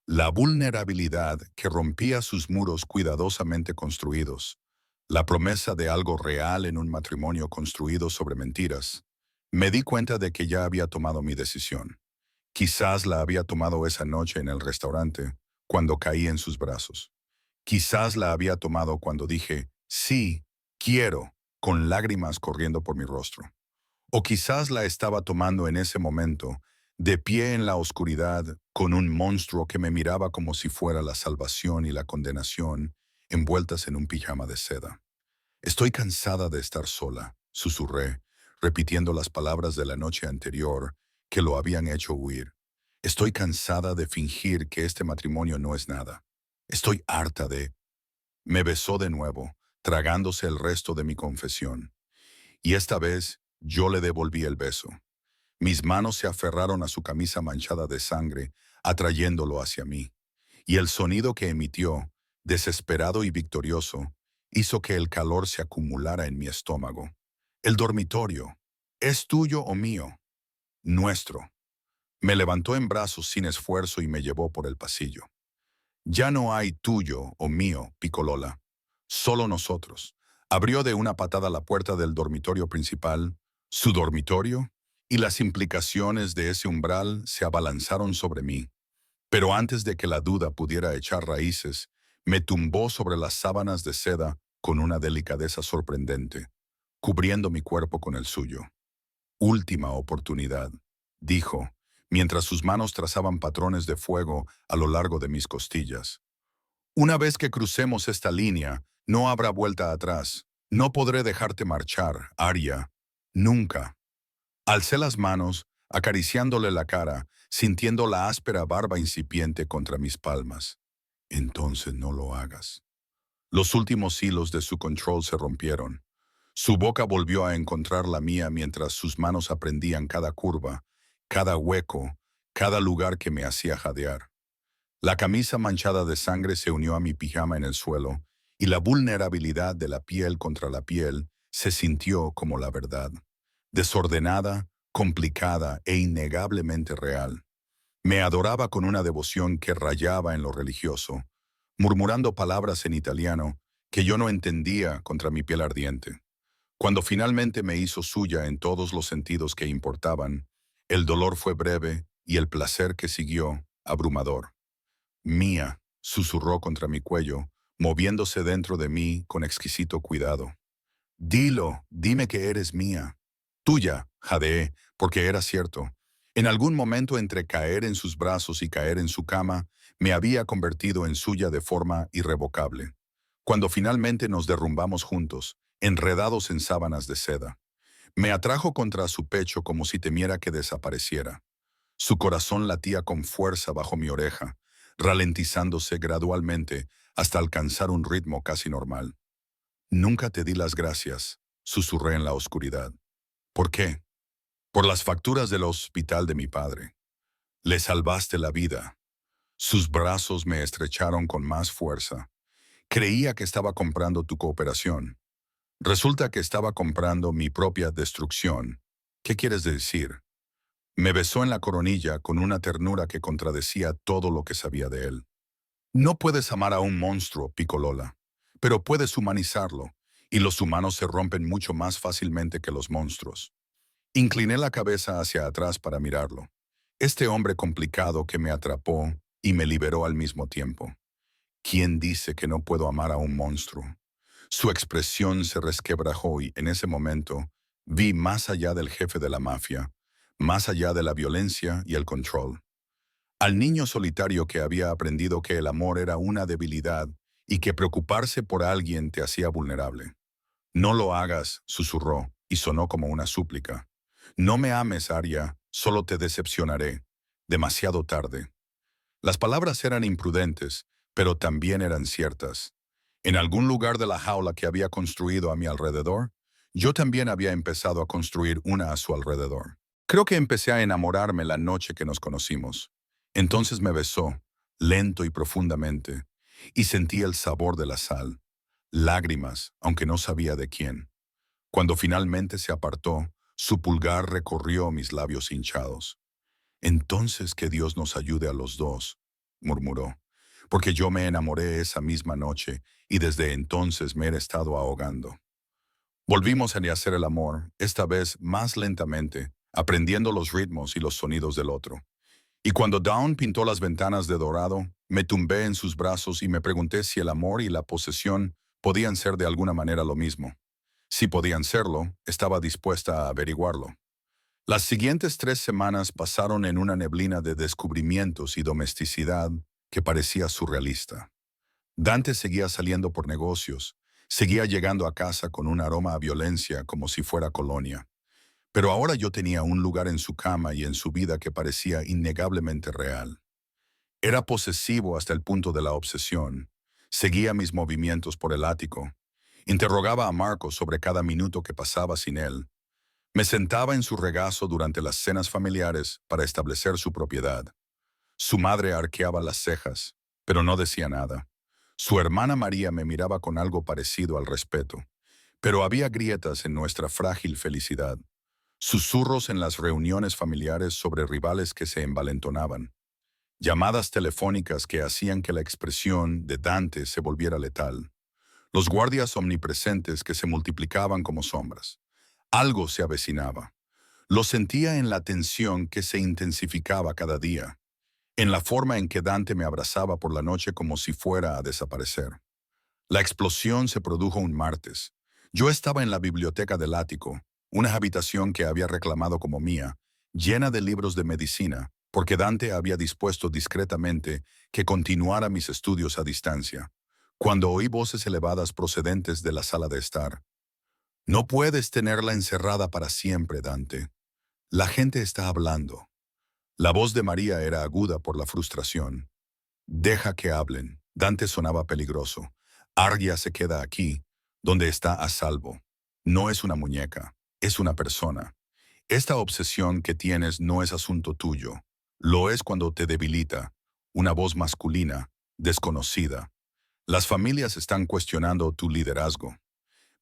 la vulnerabilidad que rompía sus muros cuidadosamente construidos, la promesa de algo real en un matrimonio construido sobre mentiras, me di cuenta de que ya había tomado mi decisión. Quizás la había tomado esa noche en el restaurante, cuando caí en sus brazos. Quizás la había tomado cuando dije, sí, quiero, con lágrimas corriendo por mi rostro. O quizás la estaba tomando en ese momento, de pie en la oscuridad, con un monstruo que me miraba como si fuera la salvación y la condenación, envueltas en un pijama de seda. Estoy cansada de estar sola, susurré, repitiendo las palabras de la noche anterior que lo habían hecho huir. Estoy cansada de fingir que este matrimonio no es nada. Estoy harta de... Me besó de nuevo, tragándose el resto de mi confesión. Y esta vez yo le devolví el beso. Mis manos se aferraron a su camisa manchada de sangre, atrayéndolo hacia mí. Y el sonido que emitió, desesperado y victorioso, hizo que el calor se acumulara en mi estómago. El dormitorio. ¿Es tuyo o mío? Nuestro. Me levantó en brazos sin esfuerzo y me llevó por el pasillo. Ya no hay tuyo o mío, Picolola. Solo nosotros. Abrió de una patada la puerta del dormitorio principal, su dormitorio, y las implicaciones de ese umbral se abalanzaron sobre mí. Pero antes de que la duda pudiera echar raíces, me tumbó sobre las sábanas de seda con una delicadeza sorprendente, cubriendo mi cuerpo con el suyo. Última oportunidad, dijo, mientras sus manos trazaban patrones de fuego a lo largo de mis costillas. Una vez que crucemos esta línea, no habrá vuelta atrás. No podré dejarte marchar, Aria. Nunca. Alcé las manos, acariciándole la cara, sintiendo la áspera barba incipiente contra mis palmas. Entonces no lo hagas. Los últimos hilos de su control se rompieron. Su boca volvió a encontrar la mía mientras sus manos aprendían cada curva, cada hueco, cada lugar que me hacía jadear. La camisa manchada de sangre se unió a mi pijama en el suelo, y la vulnerabilidad de la piel contra la piel se sintió como la verdad. Desordenada, complicada e innegablemente real. Me adoraba con una devoción que rayaba en lo religioso, murmurando palabras en italiano que yo no entendía contra mi piel ardiente. Cuando finalmente me hizo suya en todos los sentidos que importaban, el dolor fue breve y el placer que siguió, abrumador. Mía, susurró contra mi cuello, moviéndose dentro de mí con exquisito cuidado. Dilo, dime que eres mía. Tuya, jadeé, porque era cierto. En algún momento entre caer en sus brazos y caer en su cama, me había convertido en suya de forma irrevocable. Cuando finalmente nos derrumbamos juntos, enredados en sábanas de seda. Me atrajo contra su pecho como si temiera que desapareciera. Su corazón latía con fuerza bajo mi oreja, ralentizándose gradualmente hasta alcanzar un ritmo casi normal. Nunca te di las gracias, susurré en la oscuridad. ¿Por qué? Por las facturas del hospital de mi padre. Le salvaste la vida. Sus brazos me estrecharon con más fuerza. Creía que estaba comprando tu cooperación. Resulta que estaba comprando mi propia destrucción. ¿Qué quieres decir? Me besó en la coronilla con una ternura que contradecía todo lo que sabía de él. No puedes amar a un monstruo, Picolola, pero puedes humanizarlo, y los humanos se rompen mucho más fácilmente que los monstruos. Incliné la cabeza hacia atrás para mirarlo. Este hombre complicado que me atrapó y me liberó al mismo tiempo. ¿Quién dice que no puedo amar a un monstruo? Su expresión se resquebrajó y en ese momento vi más allá del jefe de la mafia, más allá de la violencia y el control. Al niño solitario que había aprendido que el amor era una debilidad y que preocuparse por alguien te hacía vulnerable. No lo hagas, susurró, y sonó como una súplica. No me ames, Arya, solo te decepcionaré. Demasiado tarde. Las palabras eran imprudentes, pero también eran ciertas. En algún lugar de la jaula que había construido a mi alrededor, yo también había empezado a construir una a su alrededor. Creo que empecé a enamorarme la noche que nos conocimos. Entonces me besó, lento y profundamente, y sentí el sabor de la sal, lágrimas, aunque no sabía de quién. Cuando finalmente se apartó, su pulgar recorrió mis labios hinchados. Entonces que Dios nos ayude a los dos, murmuró, porque yo me enamoré esa misma noche y desde entonces me he estado ahogando. Volvimos a hacer el amor, esta vez más lentamente, aprendiendo los ritmos y los sonidos del otro. Y cuando Dawn pintó las ventanas de dorado, me tumbé en sus brazos y me pregunté si el amor y la posesión podían ser de alguna manera lo mismo. Si podían serlo, estaba dispuesta a averiguarlo. Las siguientes 3 semanas pasaron en una neblina de descubrimientos y domesticidad que parecía surrealista. Dante seguía saliendo por negocios, seguía llegando a casa con un aroma a violencia como si fuera colonia. Pero ahora yo tenía un lugar en su cama y en su vida que parecía innegablemente real. Era posesivo hasta el punto de la obsesión. Seguía mis movimientos por el ático. Interrogaba a Marco sobre cada minuto que pasaba sin él. Me sentaba en su regazo durante las cenas familiares para establecer su propiedad. Su madre arqueaba las cejas, pero no decía nada. Su hermana María me miraba con algo parecido al respeto, pero había grietas en nuestra frágil felicidad. Susurros en las reuniones familiares sobre rivales que se envalentonaban. Llamadas telefónicas que hacían que la expresión de Dante se volviera letal. Los guardias omnipresentes que se multiplicaban como sombras. Algo se avecinaba. Lo sentía en la tensión que se intensificaba cada día, en la forma en que Dante me abrazaba por la noche como si fuera a desaparecer. La explosión se produjo un martes. Yo estaba en la biblioteca del ático, una habitación que había reclamado como mía, llena de libros de medicina, porque Dante había dispuesto discretamente que continuara mis estudios a distancia, cuando oí voces elevadas procedentes de la sala de estar. No puedes tenerla encerrada para siempre, Dante. La gente está hablando. La voz de María era aguda por la frustración. Deja que hablen. Dante sonaba peligroso. Arya se queda aquí, donde está a salvo. No es una muñeca, es una persona. Esta obsesión que tienes no es asunto tuyo. Lo es cuando te debilita. Una voz masculina, desconocida. Las familias están cuestionando tu liderazgo.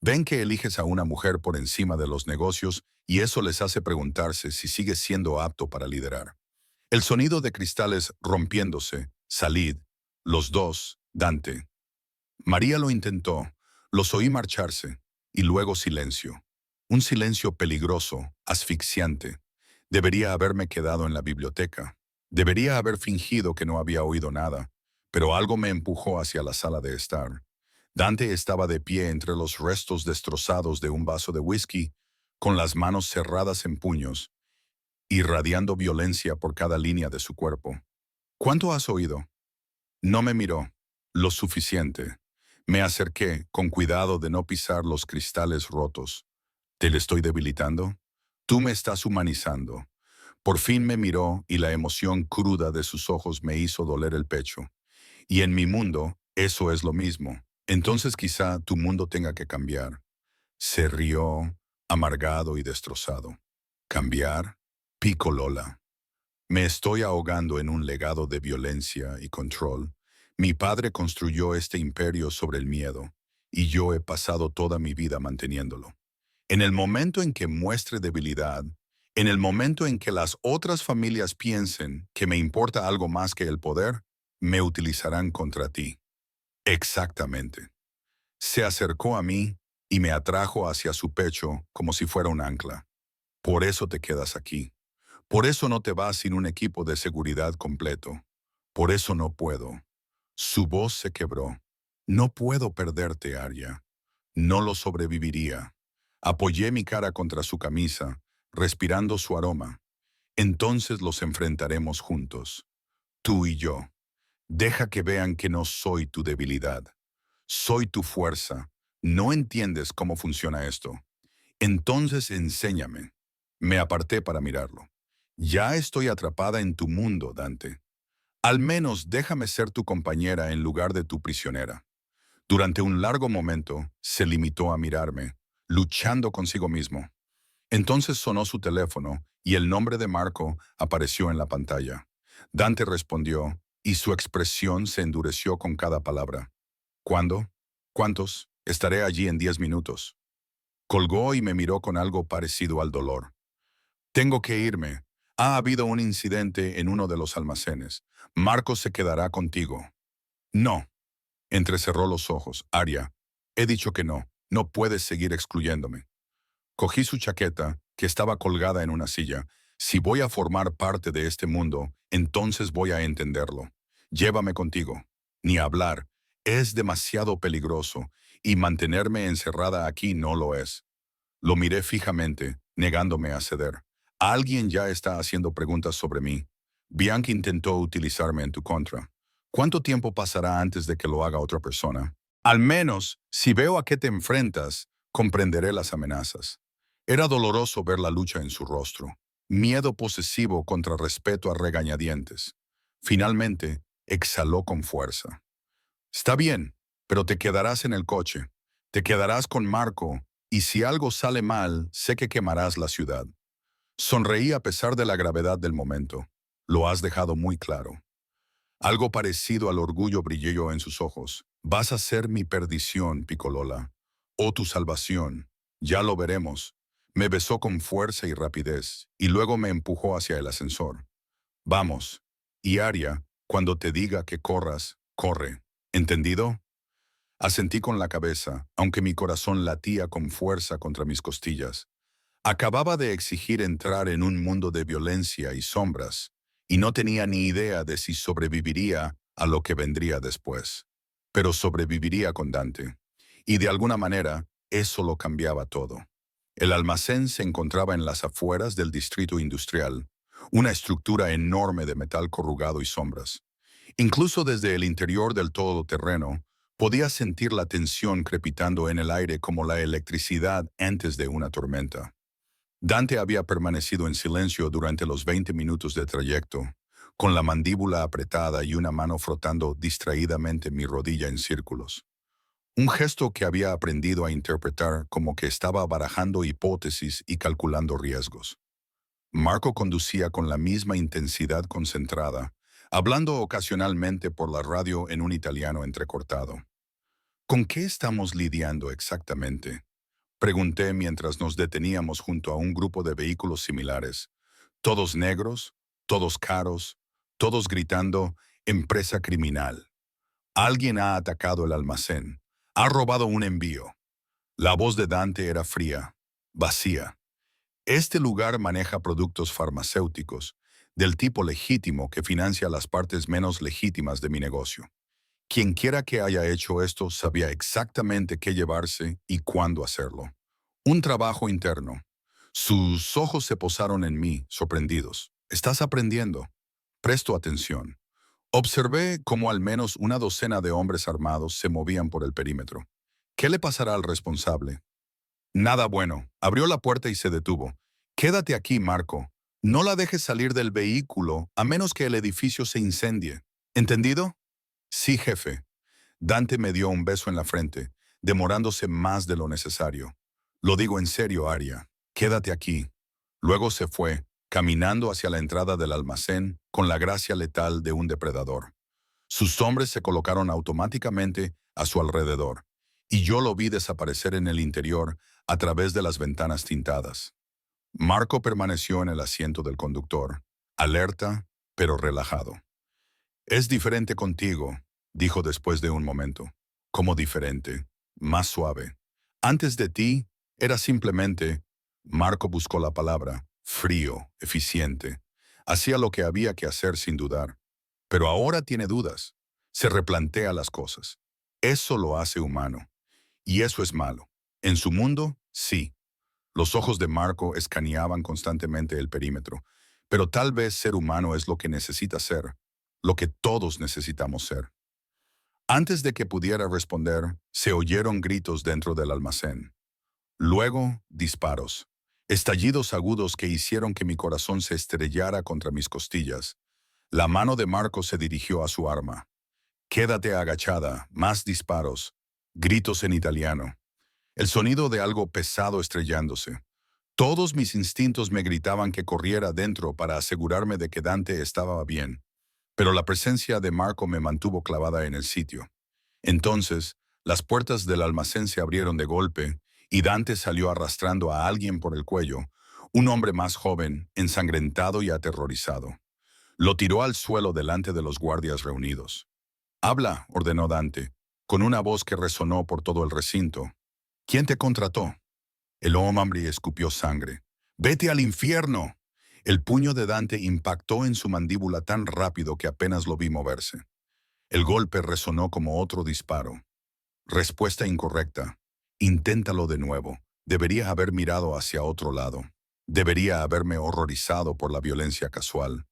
Ven que eliges a una mujer por encima de los negocios y eso les hace preguntarse si sigues siendo apto para liderar. El sonido de cristales rompiéndose, salid, los dos, Dante. María lo intentó, los oí marcharse, y luego silencio. Un silencio peligroso, asfixiante. Debería haberme quedado en la biblioteca. Debería haber fingido que no había oído nada, pero algo me empujó hacia la sala de estar. Dante estaba de pie entre los restos destrozados de un vaso de whisky, con las manos cerradas en puños, irradiando violencia por cada línea de su cuerpo. ¿Cuánto has oído? No me miró. Lo suficiente. Me acerqué, con cuidado de no pisar los cristales rotos. ¿Te le estoy debilitando? Tú me estás humanizando. Por fin me miró y la emoción cruda de sus ojos me hizo doler el pecho. Y en mi mundo, eso es lo mismo. Entonces quizá tu mundo tenga que cambiar. Se rió, amargado y destrozado. ¿Cambiar? Pico Lola. Me estoy ahogando en un legado de violencia y control. Mi padre construyó este imperio sobre el miedo, y yo he pasado toda mi vida manteniéndolo. En el momento en que muestre debilidad, en el momento en que las otras familias piensen que me importa algo más que el poder, me utilizarán contra ti. Exactamente. Se acercó a mí y me atrajo hacia su pecho como si fuera un ancla. Por eso te quedas aquí. Por eso no te vas sin un equipo de seguridad completo. Por eso no puedo. Su voz se quebró. No puedo perderte, Arya. No lo sobreviviría. Apoyé mi cara contra su camisa, respirando su aroma. Entonces los enfrentaremos juntos, tú y yo. Deja que vean que no soy tu debilidad. Soy tu fuerza. ¿No entiendes cómo funciona esto? Entonces enséñame. Me aparté para mirarlo. Ya estoy atrapada en tu mundo, Dante. Al menos déjame ser tu compañera en lugar de tu prisionera. Durante un largo momento, se limitó a mirarme, luchando consigo mismo. Entonces sonó su teléfono y el nombre de Marco apareció en la pantalla. Dante respondió y su expresión se endureció con cada palabra. ¿Cuándo? ¿Cuántos? Estaré allí en 10 minutos. Colgó y me miró con algo parecido al dolor. Tengo que irme. Ha habido un incidente en uno de los almacenes. Marcos se quedará contigo. No. Entrecerró los ojos. Aria, he dicho que no. No puedes seguir excluyéndome. Cogí su chaqueta, que estaba colgada en una silla. Si voy a formar parte de este mundo, entonces voy a entenderlo. Llévame contigo. Ni hablar. Es demasiado peligroso, y mantenerme encerrada aquí no lo es. Lo miré fijamente, negándome a ceder. Alguien ya está haciendo preguntas sobre mí. Bianca intentó utilizarme en tu contra. ¿Cuánto tiempo pasará antes de que lo haga otra persona? Al menos, si veo a qué te enfrentas, comprenderé las amenazas. Era doloroso ver la lucha en su rostro. Miedo posesivo contra respeto a regañadientes. Finalmente, exhaló con fuerza. Está bien, pero te quedarás en el coche. Te quedarás con Marco, y si algo sale mal, sé que quemarás la ciudad. Sonreí a pesar de la gravedad del momento. Lo has dejado muy claro. Algo parecido al orgullo brilló en sus ojos. Vas a ser mi perdición, Picolola. O tu salvación. Ya lo veremos. Me besó con fuerza y rapidez, y luego me empujó hacia el ascensor. Vamos. Y Aria, cuando te diga que corras, corre. ¿Entendido? Asentí con la cabeza, aunque mi corazón latía con fuerza contra mis costillas. Acababa de exigir entrar en un mundo de violencia y sombras, y no tenía ni idea de si sobreviviría a lo que vendría después. Pero sobreviviría con Dante. Y de alguna manera, eso lo cambiaba todo. El almacén se encontraba en las afueras del distrito industrial, una estructura enorme de metal corrugado y sombras. Incluso desde el interior del todoterreno, podía sentir la tensión crepitando en el aire como la electricidad antes de una tormenta. Dante había permanecido en silencio durante los 20 minutos de trayecto, con la mandíbula apretada y una mano frotando distraídamente mi rodilla en círculos. Un gesto que había aprendido a interpretar como que estaba barajando hipótesis y calculando riesgos. Marco conducía con la misma intensidad concentrada, hablando ocasionalmente por la radio en un italiano entrecortado. ¿Con qué estamos lidiando exactamente? Pregunté mientras nos deteníamos junto a un grupo de vehículos similares. Todos negros, todos caros, todos gritando, empresa criminal. Alguien ha atacado el almacén. Ha robado un envío. La voz de Dante era fría, vacía. Este lugar maneja productos farmacéuticos, del tipo legítimo que financia las partes menos legítimas de mi negocio. Quienquiera que haya hecho esto sabía exactamente qué llevarse y cuándo hacerlo. Un trabajo interno. Sus ojos se posaron en mí, sorprendidos. ¿Estás aprendiendo? Presto atención. Observé cómo al menos una docena de hombres armados se movían por el perímetro. ¿Qué le pasará al responsable? Nada bueno. Abrió la puerta y se detuvo. Quédate aquí, Marco. No la dejes salir del vehículo a menos que el edificio se incendie. ¿Entendido? Sí, jefe. Dante me dio un beso en la frente, demorándose más de lo necesario. Lo digo en serio, Aria. Quédate aquí. Luego se fue, caminando hacia la entrada del almacén con la gracia letal de un depredador. Sus hombres se colocaron automáticamente a su alrededor, y yo lo vi desaparecer en el interior a través de las ventanas tintadas. Marco permaneció en el asiento del conductor, alerta, pero relajado. Es diferente contigo, dijo después de un momento. ¿Cómo diferente? Más suave. Antes de ti, era simplemente, Marco buscó la palabra, frío, eficiente. Hacía lo que había que hacer sin dudar. Pero ahora tiene dudas. Se replantea las cosas. Eso lo hace humano. Y eso es malo. En su mundo, sí. Los ojos de Marco escaneaban constantemente el perímetro. Pero tal vez ser humano es lo que necesita ser, lo que todos necesitamos ser. Antes de que pudiera responder, se oyeron gritos dentro del almacén. Luego, disparos. Estallidos agudos que hicieron que mi corazón se estrellara contra mis costillas. La mano de Marco se dirigió a su arma. Quédate agachada, más disparos. Gritos en italiano. El sonido de algo pesado estrellándose. Todos mis instintos me gritaban que corriera dentro para asegurarme de que Dante estaba bien, pero la presencia de Marco me mantuvo clavada en el sitio. Entonces, las puertas del almacén se abrieron de golpe y Dante salió arrastrando a alguien por el cuello, un hombre más joven, ensangrentado y aterrorizado. Lo tiró al suelo delante de los guardias reunidos. «Habla», ordenó Dante, con una voz que resonó por todo el recinto. «¿Quién te contrató?» El hombre escupió sangre. «¡Vete al infierno!». El puño de Dante impactó en su mandíbula tan rápido que apenas lo vi moverse. El golpe resonó como otro disparo. Respuesta incorrecta. Inténtalo de nuevo. Debería haber mirado hacia otro lado. Debería haberme horrorizado por la violencia casual.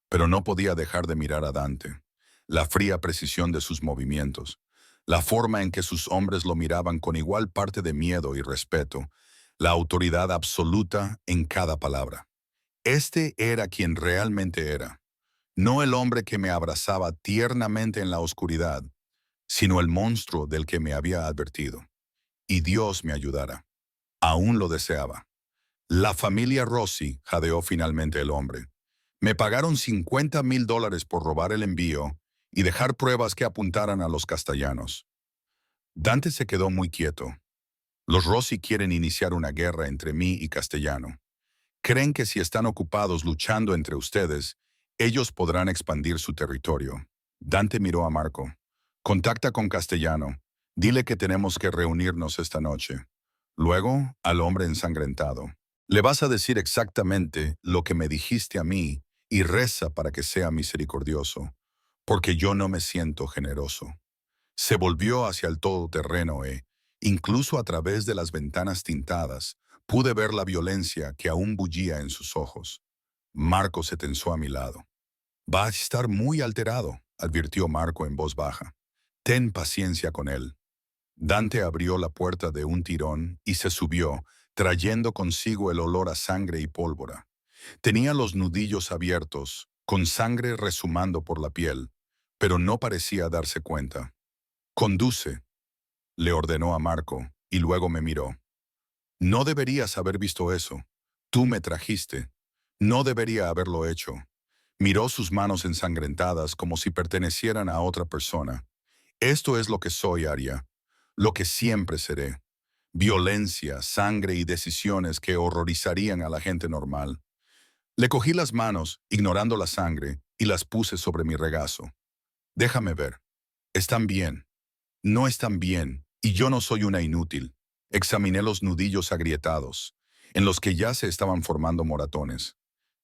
Pero no podía dejar de mirar a Dante. La fría precisión de sus movimientos. La forma en que sus hombres lo miraban con igual parte de miedo y respeto. La autoridad absoluta en cada palabra. Este era quien realmente era. No el hombre que me abrazaba tiernamente en la oscuridad, sino el monstruo del que me había advertido. Y Dios me ayudara. Aún lo deseaba. La familia Rossi, jadeó finalmente el hombre. Me pagaron $50,000 por robar el envío y dejar pruebas que apuntaran a los castellanos. Dante se quedó muy quieto. Los Rossi quieren iniciar una guerra entre mí y Castellano. Creen que si están ocupados luchando entre ustedes, ellos podrán expandir su territorio. Dante miró a Marco. Contacta con Castellano. Dile que tenemos que reunirnos esta noche. Luego, al hombre ensangrentado. Le vas a decir exactamente lo que me dijiste a mí y reza para que sea misericordioso, porque yo no me siento generoso. Se volvió hacia el todoterreno e, incluso a través de las ventanas tintadas, pude ver la violencia que aún bullía en sus ojos. Marco se tensó a mi lado. «Va a estar muy alterado», advirtió Marco en voz baja. «Ten paciencia con él». Dante abrió la puerta de un tirón y se subió, trayendo consigo el olor a sangre y pólvora. Tenía los nudillos abiertos, con sangre resumando por la piel, pero no parecía darse cuenta. «Conduce», le ordenó a Marco, y luego me miró. «No deberías haber visto eso. Tú me trajiste. No debería haberlo hecho». Miró sus manos ensangrentadas como si pertenecieran a otra persona. «Esto es lo que soy, Aria. Lo que siempre seré. Violencia, sangre y decisiones que horrorizarían a la gente normal». Le cogí las manos, ignorando la sangre, y las puse sobre mi regazo. «Déjame ver. Están bien. No están bien, y yo no soy una inútil». Examiné los nudillos agrietados, en los que ya se estaban formando moratones.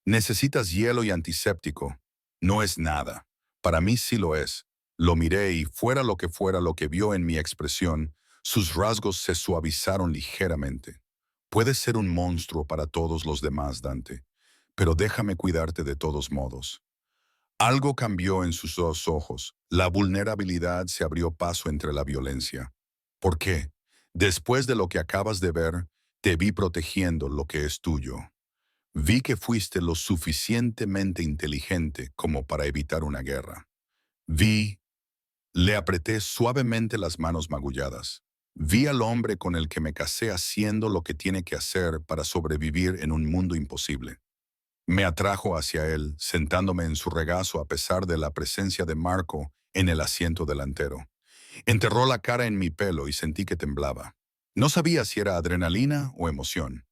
«Necesitas hielo y antiséptico». «No es nada. Para mí sí lo es». Lo miré y fuera lo que vio en mi expresión, sus rasgos se suavizaron ligeramente. «Puedes ser un monstruo para todos los demás, Dante, pero déjame cuidarte de todos modos». Algo cambió en sus dos ojos. La vulnerabilidad se abrió paso entre la violencia. «¿Por qué? Después de lo que acabas de ver, Te vi protegiendo lo que es tuyo. Vi que fuiste lo suficientemente inteligente como para evitar una guerra. Vi, le apreté suavemente las manos magulladas. Vi al hombre con el que me casé haciendo lo que tiene que hacer para sobrevivir en un mundo imposible. Me atrajo hacia él, sentándome en su regazo a pesar de la presencia de Marco en el asiento delantero. Enterró la cara en mi pelo y sentí que temblaba. No sabía si era adrenalina o emoción.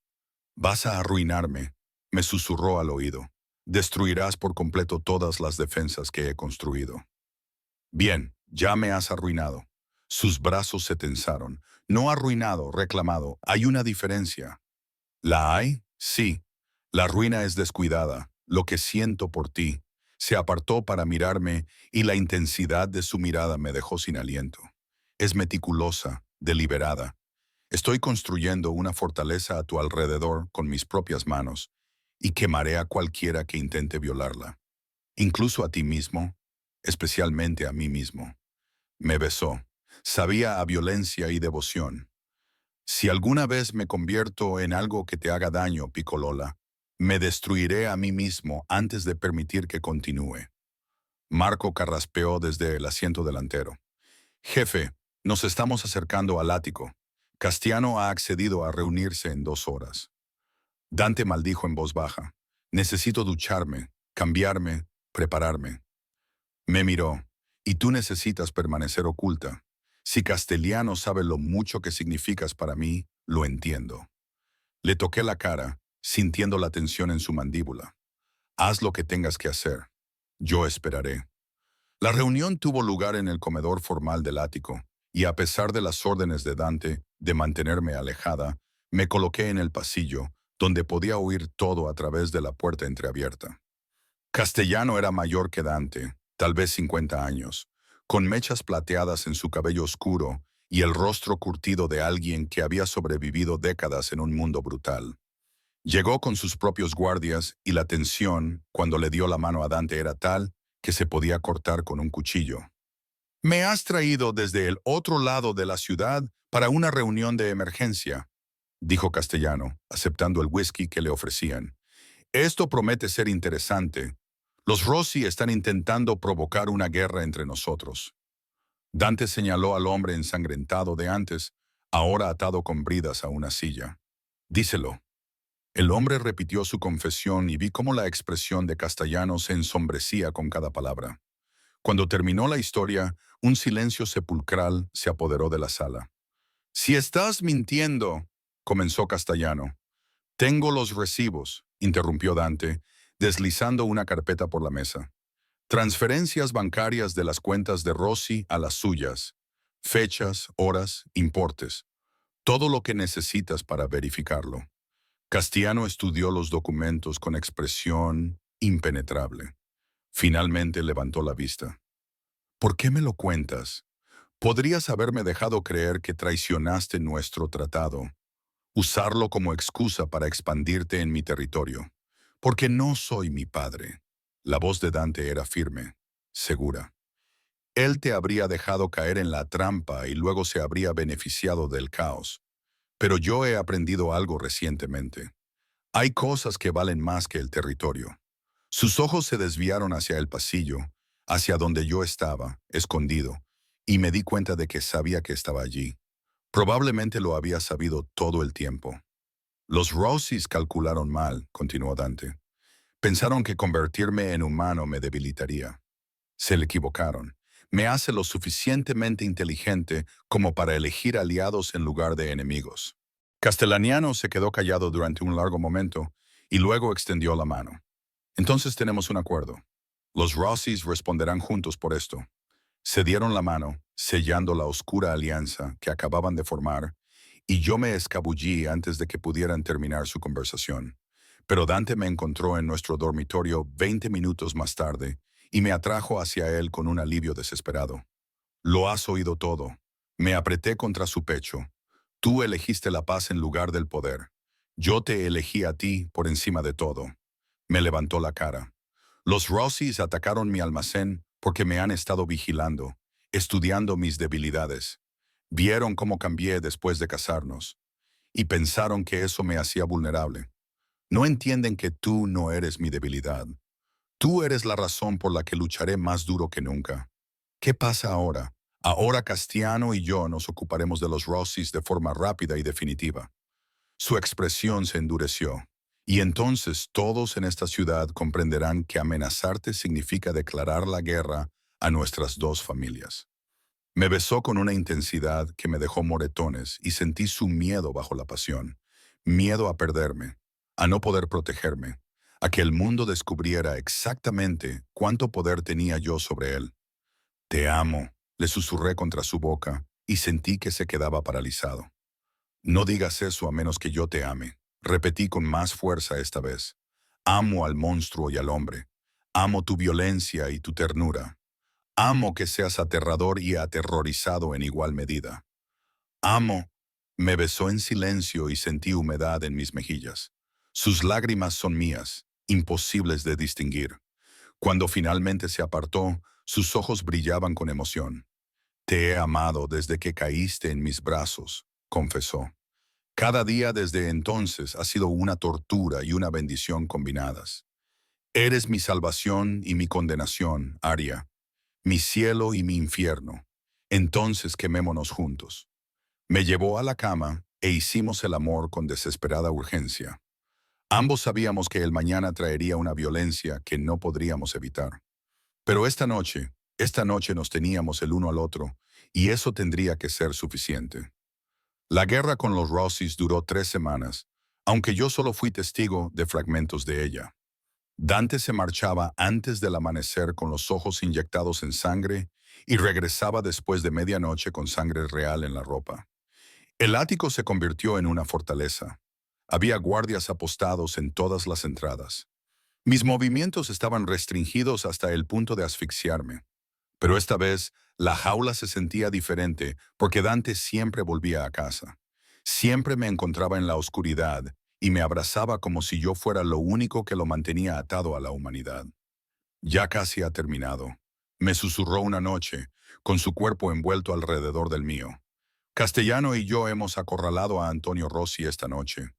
Vas a arruinarme, me susurró al oído. Destruirás por completo todas las defensas que he construido. Bien, ya me has arruinado. Sus brazos se tensaron. No arruinado, reclamado. Hay una diferencia. ¿La hay? Sí. La ruina es descuidada. Lo que siento por ti. Se apartó para mirarme y la intensidad de su mirada me dejó sin aliento. Es meticulosa, deliberada. Estoy construyendo una fortaleza a tu alrededor con mis propias manos y quemaré a cualquiera que intente violarla. Incluso a ti mismo, especialmente a mí mismo. Me besó. Sabía a violencia y devoción. Si alguna vez me convierto en algo que te haga daño, Picolola, me destruiré a mí mismo antes de permitir que continúe. Marco carraspeó desde el asiento delantero. Jefe, nos estamos acercando al ático. Castiano ha accedido a reunirse en 2 horas. Dante maldijo en voz baja. Necesito ducharme, cambiarme, prepararme. Me miró. Y tú necesitas permanecer oculta. Si Castellano sabe lo mucho que significas para mí, lo entiendo. Le toqué la cara, sintiendo la tensión en su mandíbula. Haz lo que tengas que hacer. Yo esperaré. La reunión tuvo lugar en el comedor formal del ático, y a pesar de las órdenes de Dante de mantenerme alejada, me coloqué en el pasillo, donde podía oír todo a través de la puerta entreabierta. Castellano era mayor que Dante, tal vez 50 años, con mechas plateadas en su cabello oscuro y el rostro curtido de alguien que había sobrevivido décadas en un mundo brutal. Llegó con sus propios guardias y la tensión, cuando le dio la mano a Dante, era tal que se podía cortar con un cuchillo. Me has traído desde el otro lado de la ciudad para una reunión de emergencia, dijo Castellano, aceptando el whisky que le ofrecían. Esto promete ser interesante. Los Rossi están intentando provocar una guerra entre nosotros. Dante señaló al hombre ensangrentado de antes, ahora atado con bridas a una silla. Díselo. El hombre repitió su confesión y vi cómo la expresión de Castellano se ensombrecía con cada palabra. Cuando terminó la historia, un silencio sepulcral se apoderó de la sala. «Si estás mintiendo», comenzó Castellano. «Tengo los recibos», interrumpió Dante, deslizando una carpeta por la mesa. «Transferencias bancarias de las cuentas de Rossi a las suyas. Fechas, horas, importes. Todo lo que necesitas para verificarlo». Castellano estudió los documentos con expresión impenetrable. Finalmente levantó la vista. «¿Por qué me lo cuentas? Podrías haberme dejado creer que traicionaste nuestro tratado, usarlo como excusa para expandirte en mi territorio. Porque no soy mi padre». La voz de Dante era firme, segura. Él te habría dejado caer en la trampa y luego se habría beneficiado del caos. Pero yo he aprendido algo recientemente. Hay cosas que valen más que el territorio. Sus ojos se desviaron hacia el pasillo, hacia donde yo estaba, escondido, y me di cuenta de que sabía que estaba allí. Probablemente lo había sabido todo el tiempo. Los Rossis calcularon mal, continuó Dante. Pensaron que convertirme en humano me debilitaría. Se le equivocaron. Me hace lo suficientemente inteligente como para elegir aliados en lugar de enemigos. Castellaniano se quedó callado durante un largo momento y luego extendió la mano. Entonces tenemos un acuerdo. Los Rossis responderán juntos por esto. Se dieron la mano, sellando la oscura alianza que acababan de formar, y yo me escabullí antes de que pudieran terminar su conversación. Pero Dante me encontró en nuestro dormitorio 20 minutos más tarde y me atrajo hacia él con un alivio desesperado. «Lo has oído todo». Me apreté contra su pecho. «Tú elegiste la paz en lugar del poder. Yo te elegí a ti por encima de todo». Me levantó la cara. «Los Rossis atacaron mi almacén porque me han estado vigilando, estudiando mis debilidades. Vieron cómo cambié después de casarnos. y pensaron que eso me hacía vulnerable. No entienden que tú no eres mi debilidad. Tú eres la razón por la que lucharé más duro que nunca. ¿Qué pasa ahora? Ahora Castiano y yo nos ocuparemos de los Rossis de forma rápida y definitiva. Su expresión se endureció. Y entonces todos en esta ciudad comprenderán que amenazarte significa declarar la guerra a nuestras dos familias. Me besó con una intensidad que me dejó moretones y sentí su miedo bajo la pasión. Miedo a perderme, a no poder protegerme, a que el mundo descubriera exactamente cuánto poder tenía yo sobre él. Te amo, le susurré contra su boca y sentí que se quedaba paralizado. No digas eso a menos que yo te ame, repetí con más fuerza esta vez. Amo al monstruo y al hombre. Amo tu violencia y tu ternura. Amo que seas aterrador y aterrorizado en igual medida. Amo. Me besó en silencio y sentí humedad en mis mejillas. Sus lágrimas son mías, imposibles de distinguir. Cuando finalmente se apartó, sus ojos brillaban con emoción. Te he amado desde que caíste en mis brazos, confesó. Cada día desde entonces ha sido una tortura y una bendición combinadas. Eres mi salvación y mi condenación, Aria, mi cielo y mi infierno. Entonces quemémonos juntos. Me llevó a la cama e hicimos el amor con desesperada urgencia. Ambos sabíamos que el mañana traería una violencia que no podríamos evitar. Pero esta noche nos teníamos el uno al otro, y eso tendría que ser suficiente. La guerra con los Rossis duró 3 semanas, aunque yo solo fui testigo de fragmentos de ella. Dante se marchaba antes del amanecer con los ojos inyectados en sangre y regresaba después de medianoche con sangre real en la ropa. El ático se convirtió en una fortaleza. Había guardias apostados en todas las entradas. Mis movimientos estaban restringidos hasta el punto de asfixiarme. Pero esta vez la jaula se sentía diferente porque Dante siempre volvía a casa. Siempre me encontraba en la oscuridad y me abrazaba como si yo fuera lo único que lo mantenía atado a la humanidad. Ya casi ha terminado. Me susurró una noche, con su cuerpo envuelto alrededor del mío. Castellano y yo hemos acorralado a Antonio Rossi esta noche.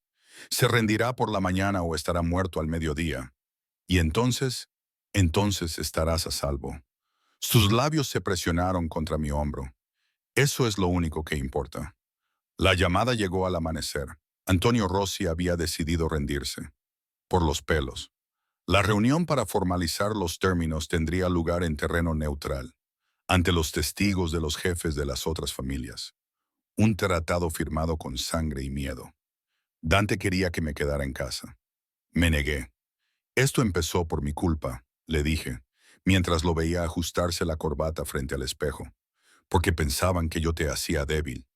Se rendirá por la mañana o estará muerto al mediodía. Y entonces estarás a salvo. Sus labios se presionaron contra mi hombro. Eso es lo único que importa. La llamada llegó al amanecer. Antonio Rossi había decidido rendirse. Por los pelos. La reunión para formalizar los términos tendría lugar en terreno neutral, ante los testigos de los jefes de las otras familias. Un tratado firmado con sangre y miedo. Dante quería que me quedara en casa. Me negué. Esto empezó por mi culpa, le dije, mientras lo veía ajustarse la corbata frente al espejo, porque pensaban que yo te hacía débil.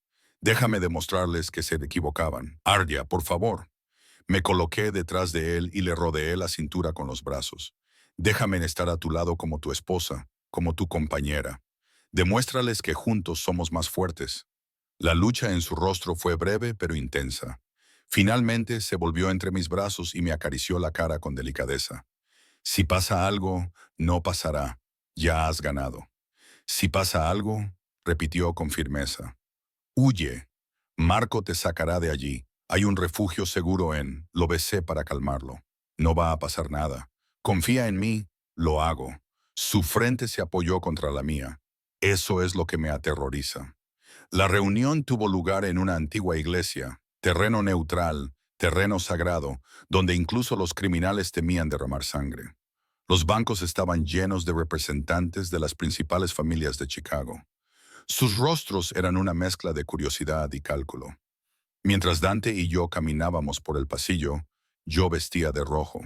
Déjame demostrarles que se equivocaban. Ardia, por favor. Me coloqué detrás de él y le rodeé la cintura con los brazos. Déjame estar a tu lado como tu esposa, como tu compañera. Demuéstrales que juntos somos más fuertes. La lucha en su rostro fue breve pero intensa. Finalmente se volvió entre mis brazos y me acarició la cara con delicadeza. Si pasa algo, no pasará. Ya has ganado. Si pasa algo, repitió con firmeza. Huye. Marco te sacará de allí. Hay un refugio seguro en... Lo besé para calmarlo. No va a pasar nada. Confía en mí, lo hago. Su frente se apoyó contra la mía. Eso es lo que me aterroriza. La reunión tuvo lugar en una antigua iglesia, terreno neutral, terreno sagrado, donde incluso los criminales temían derramar sangre. Los bancos estaban llenos de representantes de las principales familias de Chicago. Sus rostros eran una mezcla de curiosidad y cálculo. Mientras Dante y yo caminábamos por el pasillo, yo vestía de rojo.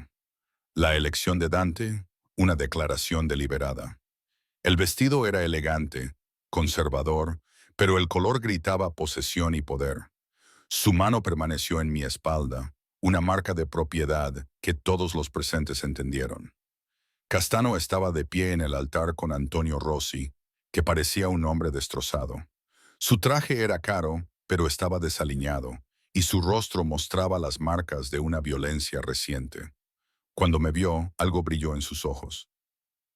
La elección de Dante, una declaración deliberada. El vestido era elegante, conservador, pero el color gritaba posesión y poder. Su mano permaneció en mi espalda, una marca de propiedad que todos los presentes entendieron. Castano estaba de pie en el altar con Antonio Rossi, que parecía un hombre destrozado. Su traje era caro, pero estaba desaliñado, y su rostro mostraba las marcas de una violencia reciente. Cuando me vio, algo brilló en sus ojos.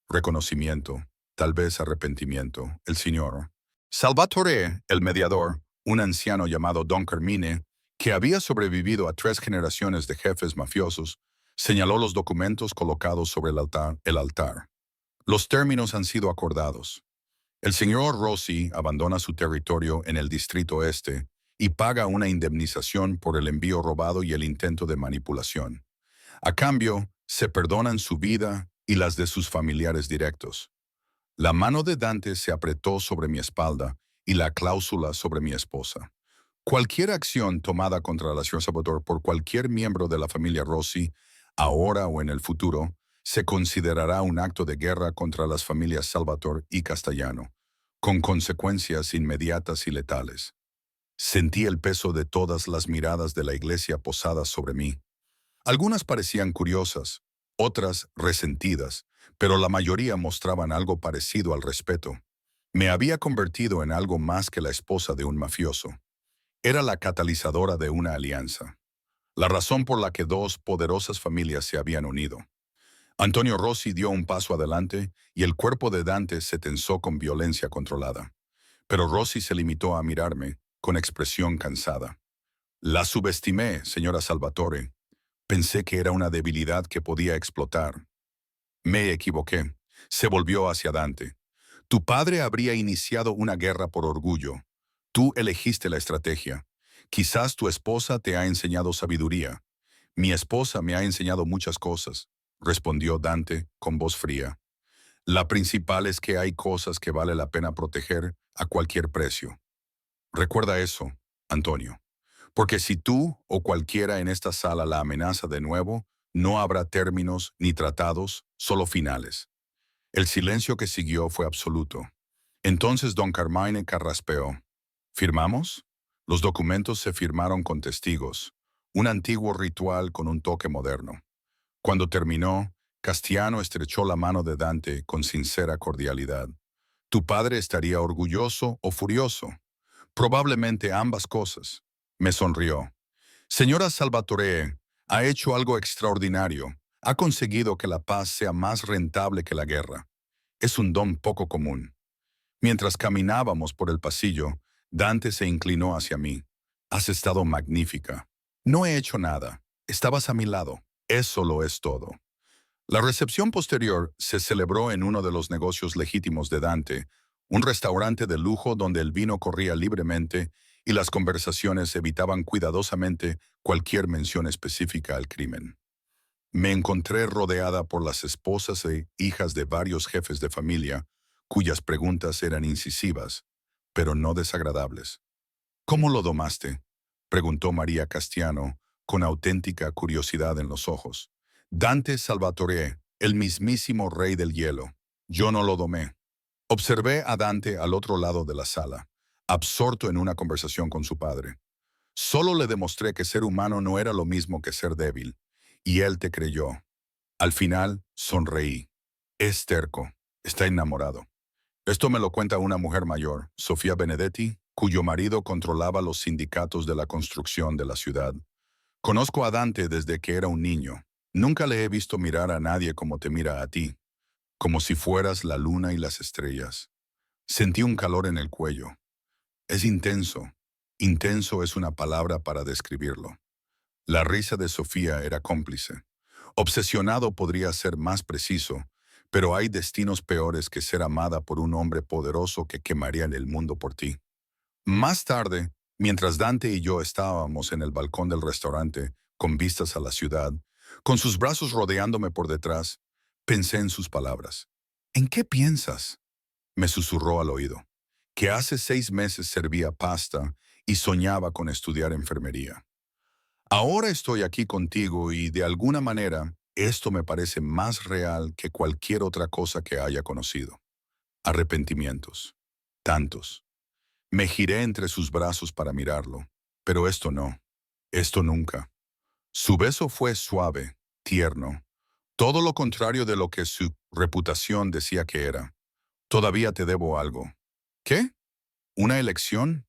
Reconocimiento, tal vez arrepentimiento, el señor. Salvatore, el mediador, un anciano llamado Don Carmine, que había sobrevivido a 3 generaciones de jefes mafiosos, señaló los documentos colocados sobre el altar. Los términos han sido acordados. El señor Rossi abandona su territorio en el Distrito Este y paga una indemnización por el envío robado y el intento de manipulación. A cambio, se perdonan su vida y las de sus familiares directos. La mano de Dante se apretó sobre mi espalda y la cláusula sobre mi esposa. Cualquier acción tomada contra la señora Salvatore por cualquier miembro de la familia Rossi, ahora o en el futuro, se considerará un acto de guerra contra las familias Salvatore y Castellano, con consecuencias inmediatas y letales. Sentí el peso de todas las miradas de la iglesia posadas sobre mí. Algunas parecían curiosas, otras resentidas, pero la mayoría mostraban algo parecido al respeto. Me había convertido en algo más que la esposa de un mafioso. Era la catalizadora de una alianza, la razón por la que dos poderosas familias se habían unido. Antonio Rossi dio un paso adelante y el cuerpo de Dante se tensó con violencia controlada. Pero Rossi se limitó a mirarme, con expresión cansada. La subestimé, señora Salvatore. Pensé que era una debilidad que podía explotar. Me equivoqué. Se volvió hacia Dante. Tu padre habría iniciado una guerra por orgullo. Tú elegiste la estrategia. Quizás tu esposa te ha enseñado sabiduría. Mi esposa me ha enseñado muchas cosas, respondió Dante con voz fría. La principal es que hay cosas que vale la pena proteger a cualquier precio. Recuerda eso, Antonio. Porque si tú o cualquiera en esta sala la amenaza de nuevo, no habrá términos ni tratados, solo finales. El silencio que siguió fue absoluto. Entonces don Carmine carraspeó. ¿Firmamos? Los documentos se firmaron con testigos, un antiguo ritual con un toque moderno. Cuando terminó, Castiano estrechó la mano de Dante con sincera cordialidad. Tu padre estaría orgulloso o furioso. Probablemente ambas cosas. Me sonrió. Señora Salvatore, ha hecho algo extraordinario. Ha conseguido que la paz sea más rentable que la guerra. Es un don poco común. Mientras caminábamos por el pasillo, Dante se inclinó hacia mí. Has estado magnífica. No he hecho nada. Estabas a mi lado. Eso lo es todo. La recepción posterior se celebró en uno de los negocios legítimos de Dante, un restaurante de lujo donde el vino corría libremente y las conversaciones evitaban cuidadosamente cualquier mención específica al crimen. Me encontré rodeada por las esposas e hijas de varios jefes de familia, cuyas preguntas eran incisivas, pero no desagradables. ¿Cómo lo domaste?, preguntó María Castiano, con auténtica curiosidad en los ojos. Dante Salvatore, el mismísimo rey del hielo. Yo no lo domé. Observé a Dante al otro lado de la sala, absorto en una conversación con su padre. Solo le demostré que ser humano no era lo mismo que ser débil, y él te creyó. Al final, sonreí. Es terco, está enamorado. Esto me lo cuenta una mujer mayor, Sofía Benedetti, cuyo marido controlaba los sindicatos de la construcción de la ciudad. Conozco a Dante desde que era un niño. Nunca le he visto mirar a nadie como te mira a ti, como si fueras la luna y las estrellas. Sentí un calor en el cuello. Es intenso. Intenso es una palabra para describirlo. La risa de Sofía era cómplice. Obsesionado podría ser más preciso, pero hay destinos peores que ser amada por un hombre poderoso que quemaría en el mundo por ti. Más tarde, mientras Dante y yo estábamos en el balcón del restaurante, con vistas a la ciudad, con sus brazos rodeándome por detrás, pensé en sus palabras. ¿En qué piensas?, me susurró al oído. Que hace 6 meses servía pasta y soñaba con estudiar enfermería. Ahora estoy aquí contigo y, de alguna manera, esto me parece más real que cualquier otra cosa que haya conocido. Arrepentimientos. Tantos. Me giré entre sus brazos para mirarlo, pero esto no. Esto nunca. Su beso fue suave, tierno, todo lo contrario de lo que su reputación decía que era. Todavía te debo algo. ¿Qué? ¿Una elección?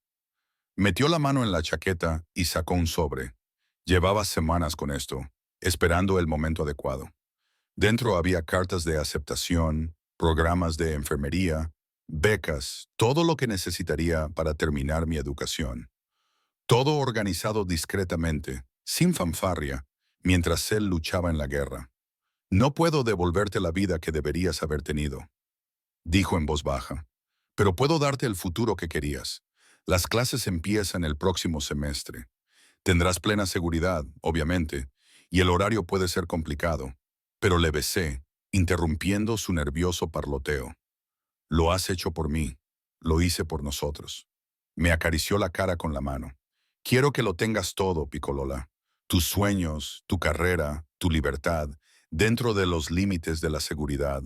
Metió la mano en la chaqueta y sacó un sobre. Llevaba semanas con esto, esperando el momento adecuado. Dentro había cartas de aceptación, programas de enfermería, becas, todo lo que necesitaría para terminar mi educación. Todo organizado discretamente, sin fanfarria, mientras él luchaba en la guerra. No puedo devolverte la vida que deberías haber tenido, dijo en voz baja, pero puedo darte el futuro que querías. Las clases empiezan el próximo semestre. Tendrás plena seguridad, obviamente, y el horario puede ser complicado, pero le besé, interrumpiendo su nervioso parloteo. Lo has hecho por mí, lo hice por nosotros. Me acarició la cara con la mano. Quiero que lo tengas todo, Picolola. Tus sueños, tu carrera, tu libertad, dentro de los límites de la seguridad.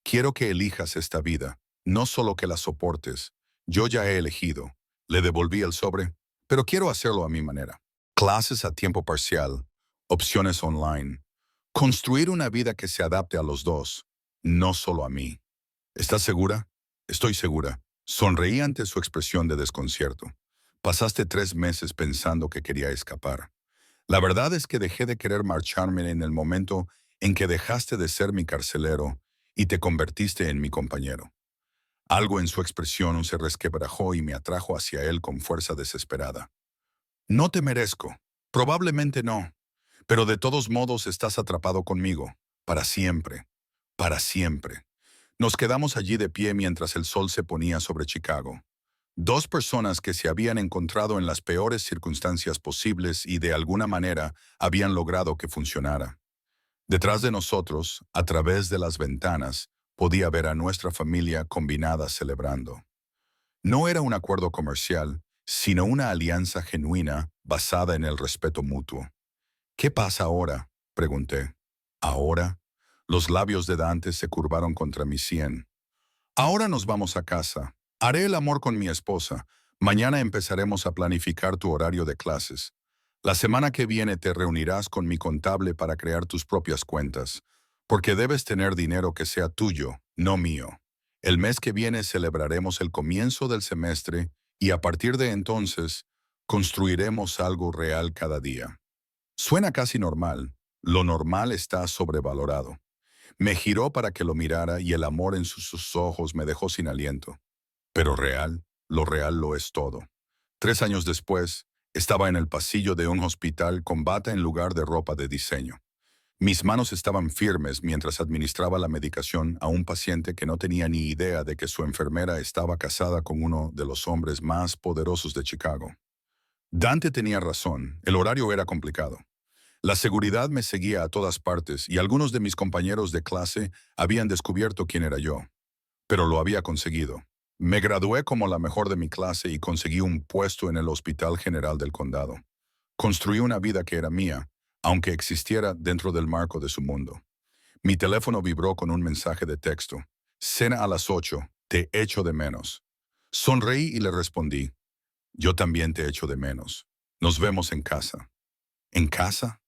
Quiero que elijas esta vida, no solo que la soportes. Yo ya he elegido. Le devolví el sobre, pero quiero hacerlo a mi manera. Clases a tiempo parcial, opciones online. Construir una vida que se adapte a los dos, no solo a mí. ¿Estás segura? Estoy segura. Sonreí ante su expresión de desconcierto. Pasaste 3 meses pensando que quería escapar. La verdad es que dejé de querer marcharme en el momento en que dejaste de ser mi carcelero y te convertiste en mi compañero. Algo en su expresión se resquebrajó y me atrajo hacia él con fuerza desesperada. No te merezco. Probablemente no. Pero de todos modos estás atrapado conmigo. Para siempre. Para siempre. Nos quedamos allí de pie mientras el sol se ponía sobre Chicago. Dos personas que se habían encontrado en las peores circunstancias posibles y de alguna manera habían logrado que funcionara. Detrás de nosotros, a través de las ventanas, podía ver a nuestra familia combinada celebrando. No era un acuerdo comercial, sino una alianza genuina basada en el respeto mutuo. ¿Qué pasa ahora?, pregunté. ¿Ahora? Los labios de Dante se curvaron contra mi sien. Ahora nos vamos a casa. Haré el amor con mi esposa. Mañana empezaremos a planificar tu horario de clases. La semana que viene te reunirás con mi contable para crear tus propias cuentas, porque debes tener dinero que sea tuyo, no mío. El mes que viene celebraremos el comienzo del semestre y a partir de entonces construiremos algo real cada día. Suena casi normal. Lo normal está sobrevalorado. Me giró para que lo mirara y el amor en sus ojos me dejó sin aliento. Pero lo real lo es todo. 3 años después, estaba en el pasillo de un hospital con bata en lugar de ropa de diseño. Mis manos estaban firmes mientras administraba la medicación a un paciente que no tenía ni idea de que su enfermera estaba casada con uno de los hombres más poderosos de Chicago. Dante tenía razón, el horario era complicado. La seguridad me seguía a todas partes y algunos de mis compañeros de clase habían descubierto quién era yo. Pero lo había conseguido. Me gradué como la mejor de mi clase y conseguí un puesto en el Hospital General del Condado. Construí una vida que era mía, aunque existiera dentro del marco de su mundo. Mi teléfono vibró con un mensaje de texto. Cena a las 8, te echo de menos. Sonreí y le respondí, yo también te echo de menos. Nos vemos en casa. ¿En casa?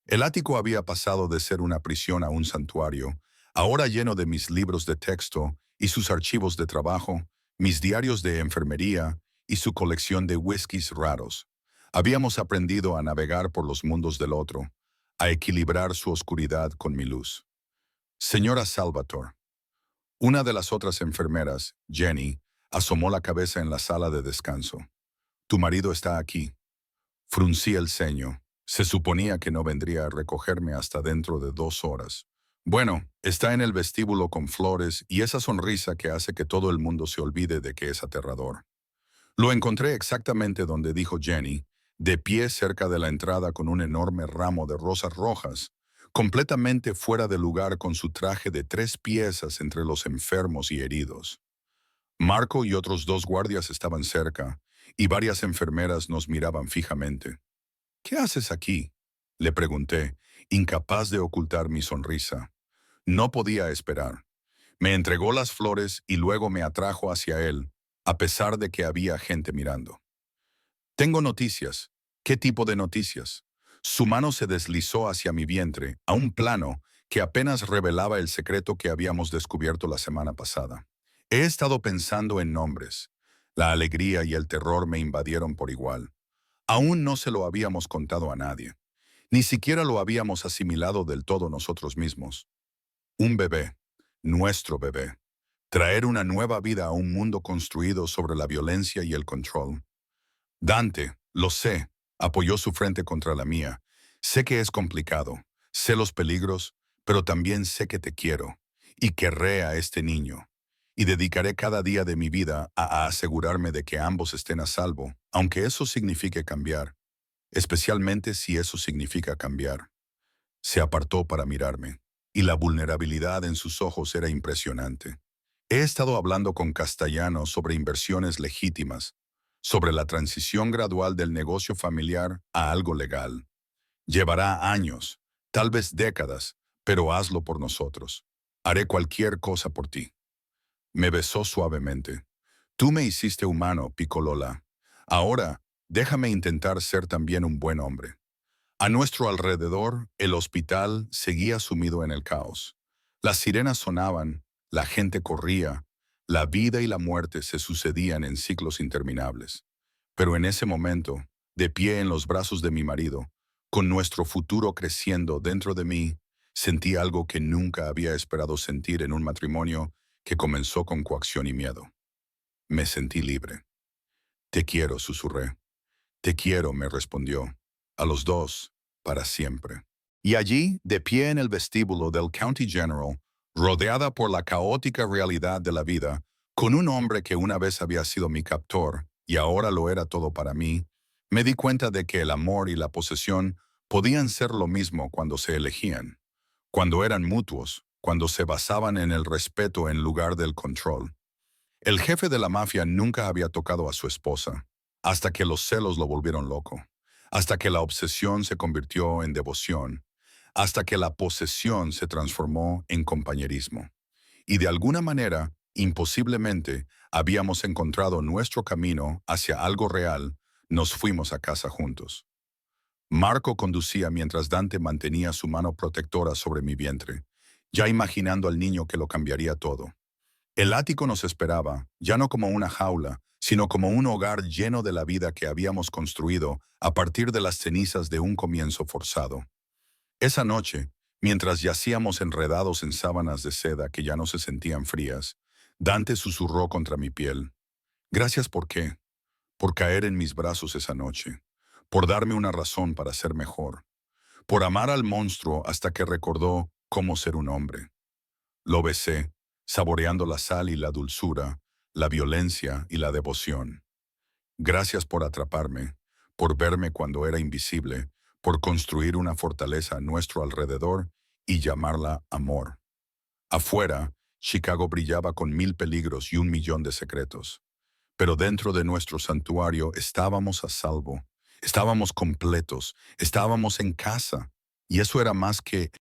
El ático había pasado de ser una prisión a un santuario, ahora lleno de mis libros de texto y sus archivos de trabajo, mis diarios de enfermería y su colección de whiskies raros. Habíamos aprendido a navegar por los mundos del otro, a equilibrar su oscuridad con mi luz. Señora Salvatore, una de las otras enfermeras, Jenny, asomó la cabeza en la sala de descanso. Tu marido está aquí. Fruncí el ceño. Se suponía que no vendría a recogerme hasta dentro de 2 horas. Bueno, está en el vestíbulo con flores y esa sonrisa que hace que todo el mundo se olvide de que es aterrador. Lo encontré exactamente donde dijo Jenny, de pie cerca de la entrada con un enorme ramo de rosas rojas, completamente fuera de lugar con su traje de 3 piezas entre los enfermos y heridos. Marco y otros 2 guardias estaban cerca, y varias enfermeras nos miraban fijamente. ¿Qué haces aquí?, le pregunté, incapaz de ocultar mi sonrisa. No podía esperar. Me entregó las flores y luego me atrajo hacia él, a pesar de que había gente mirando. Tengo noticias. ¿Qué tipo de noticias? Su mano se deslizó hacia mi vientre, a un plano que apenas revelaba el secreto que habíamos descubierto la semana pasada. He estado pensando en nombres. La alegría y el terror me invadieron por igual. Aún no se lo habíamos contado a nadie. Ni siquiera lo habíamos asimilado del todo nosotros mismos. Un bebé. Nuestro bebé. Traer una nueva vida a un mundo construido sobre la violencia y el control. Dante, Lo sé, apoyó su frente contra la mía. Sé que es complicado, sé los peligros, pero también sé que te quiero y querré a este niño. Y dedicaré cada día de mi vida a asegurarme de que ambos estén a salvo, aunque eso signifique cambiar, especialmente si eso significa cambiar. Se apartó para mirarme, y la vulnerabilidad en sus ojos era impresionante. He estado hablando con Castellano sobre inversiones legítimas, sobre la transición gradual del negocio familiar a algo legal. Llevará años, tal vez décadas, pero hazlo por nosotros. Haré cualquier cosa por ti. Me besó suavemente. Tú me hiciste humano, Piccolola. Ahora, déjame intentar ser también un buen hombre. A nuestro alrededor, el hospital seguía sumido en el caos. Las sirenas sonaban, la gente corría, la vida y la muerte se sucedían en ciclos interminables. Pero en ese momento, de pie en los brazos de mi marido, con nuestro futuro creciendo dentro de mí, sentí algo que nunca había esperado sentir en un matrimonio que comenzó con coacción y miedo. Me sentí libre. Te quiero, susurré. Te quiero, me respondió. A los dos, para siempre. Y allí, de pie en el vestíbulo del County General, rodeada por la caótica realidad de la vida, con un hombre que una vez había sido mi captor y ahora lo era todo para mí, me di cuenta de que el amor y la posesión podían ser lo mismo cuando se elegían, cuando eran mutuos, cuando se basaban en el respeto en lugar del control. El jefe de la mafia nunca había tocado a su esposa, hasta que los celos lo volvieron loco, hasta que la obsesión se convirtió en devoción, hasta que la posesión se transformó en compañerismo. Y de alguna manera, imposiblemente, habíamos encontrado nuestro camino hacia algo real, nos fuimos a casa juntos. Marco conducía mientras Dante mantenía su mano protectora sobre mi vientre, ya imaginando al niño que lo cambiaría todo. El ático nos esperaba, ya no como una jaula, sino como un hogar lleno de la vida que habíamos construido a partir de las cenizas de un comienzo forzado. Esa noche, mientras yacíamos enredados en sábanas de seda que ya no se sentían frías, Dante susurró contra mi piel. Gracias por qué, por caer en mis brazos esa noche, por darme una razón para ser mejor, por amar al monstruo hasta que recordó cómo ser un hombre. Lo besé, saboreando la sal y la dulzura, la violencia y la devoción. Gracias por atraparme, por verme cuando era invisible, por construir una fortaleza a nuestro alrededor y llamarla amor. Afuera, Chicago brillaba con 1000 peligros y 1 millón de secretos. Pero dentro de nuestro santuario estábamos a salvo, estábamos completos, estábamos en casa. Y eso era más que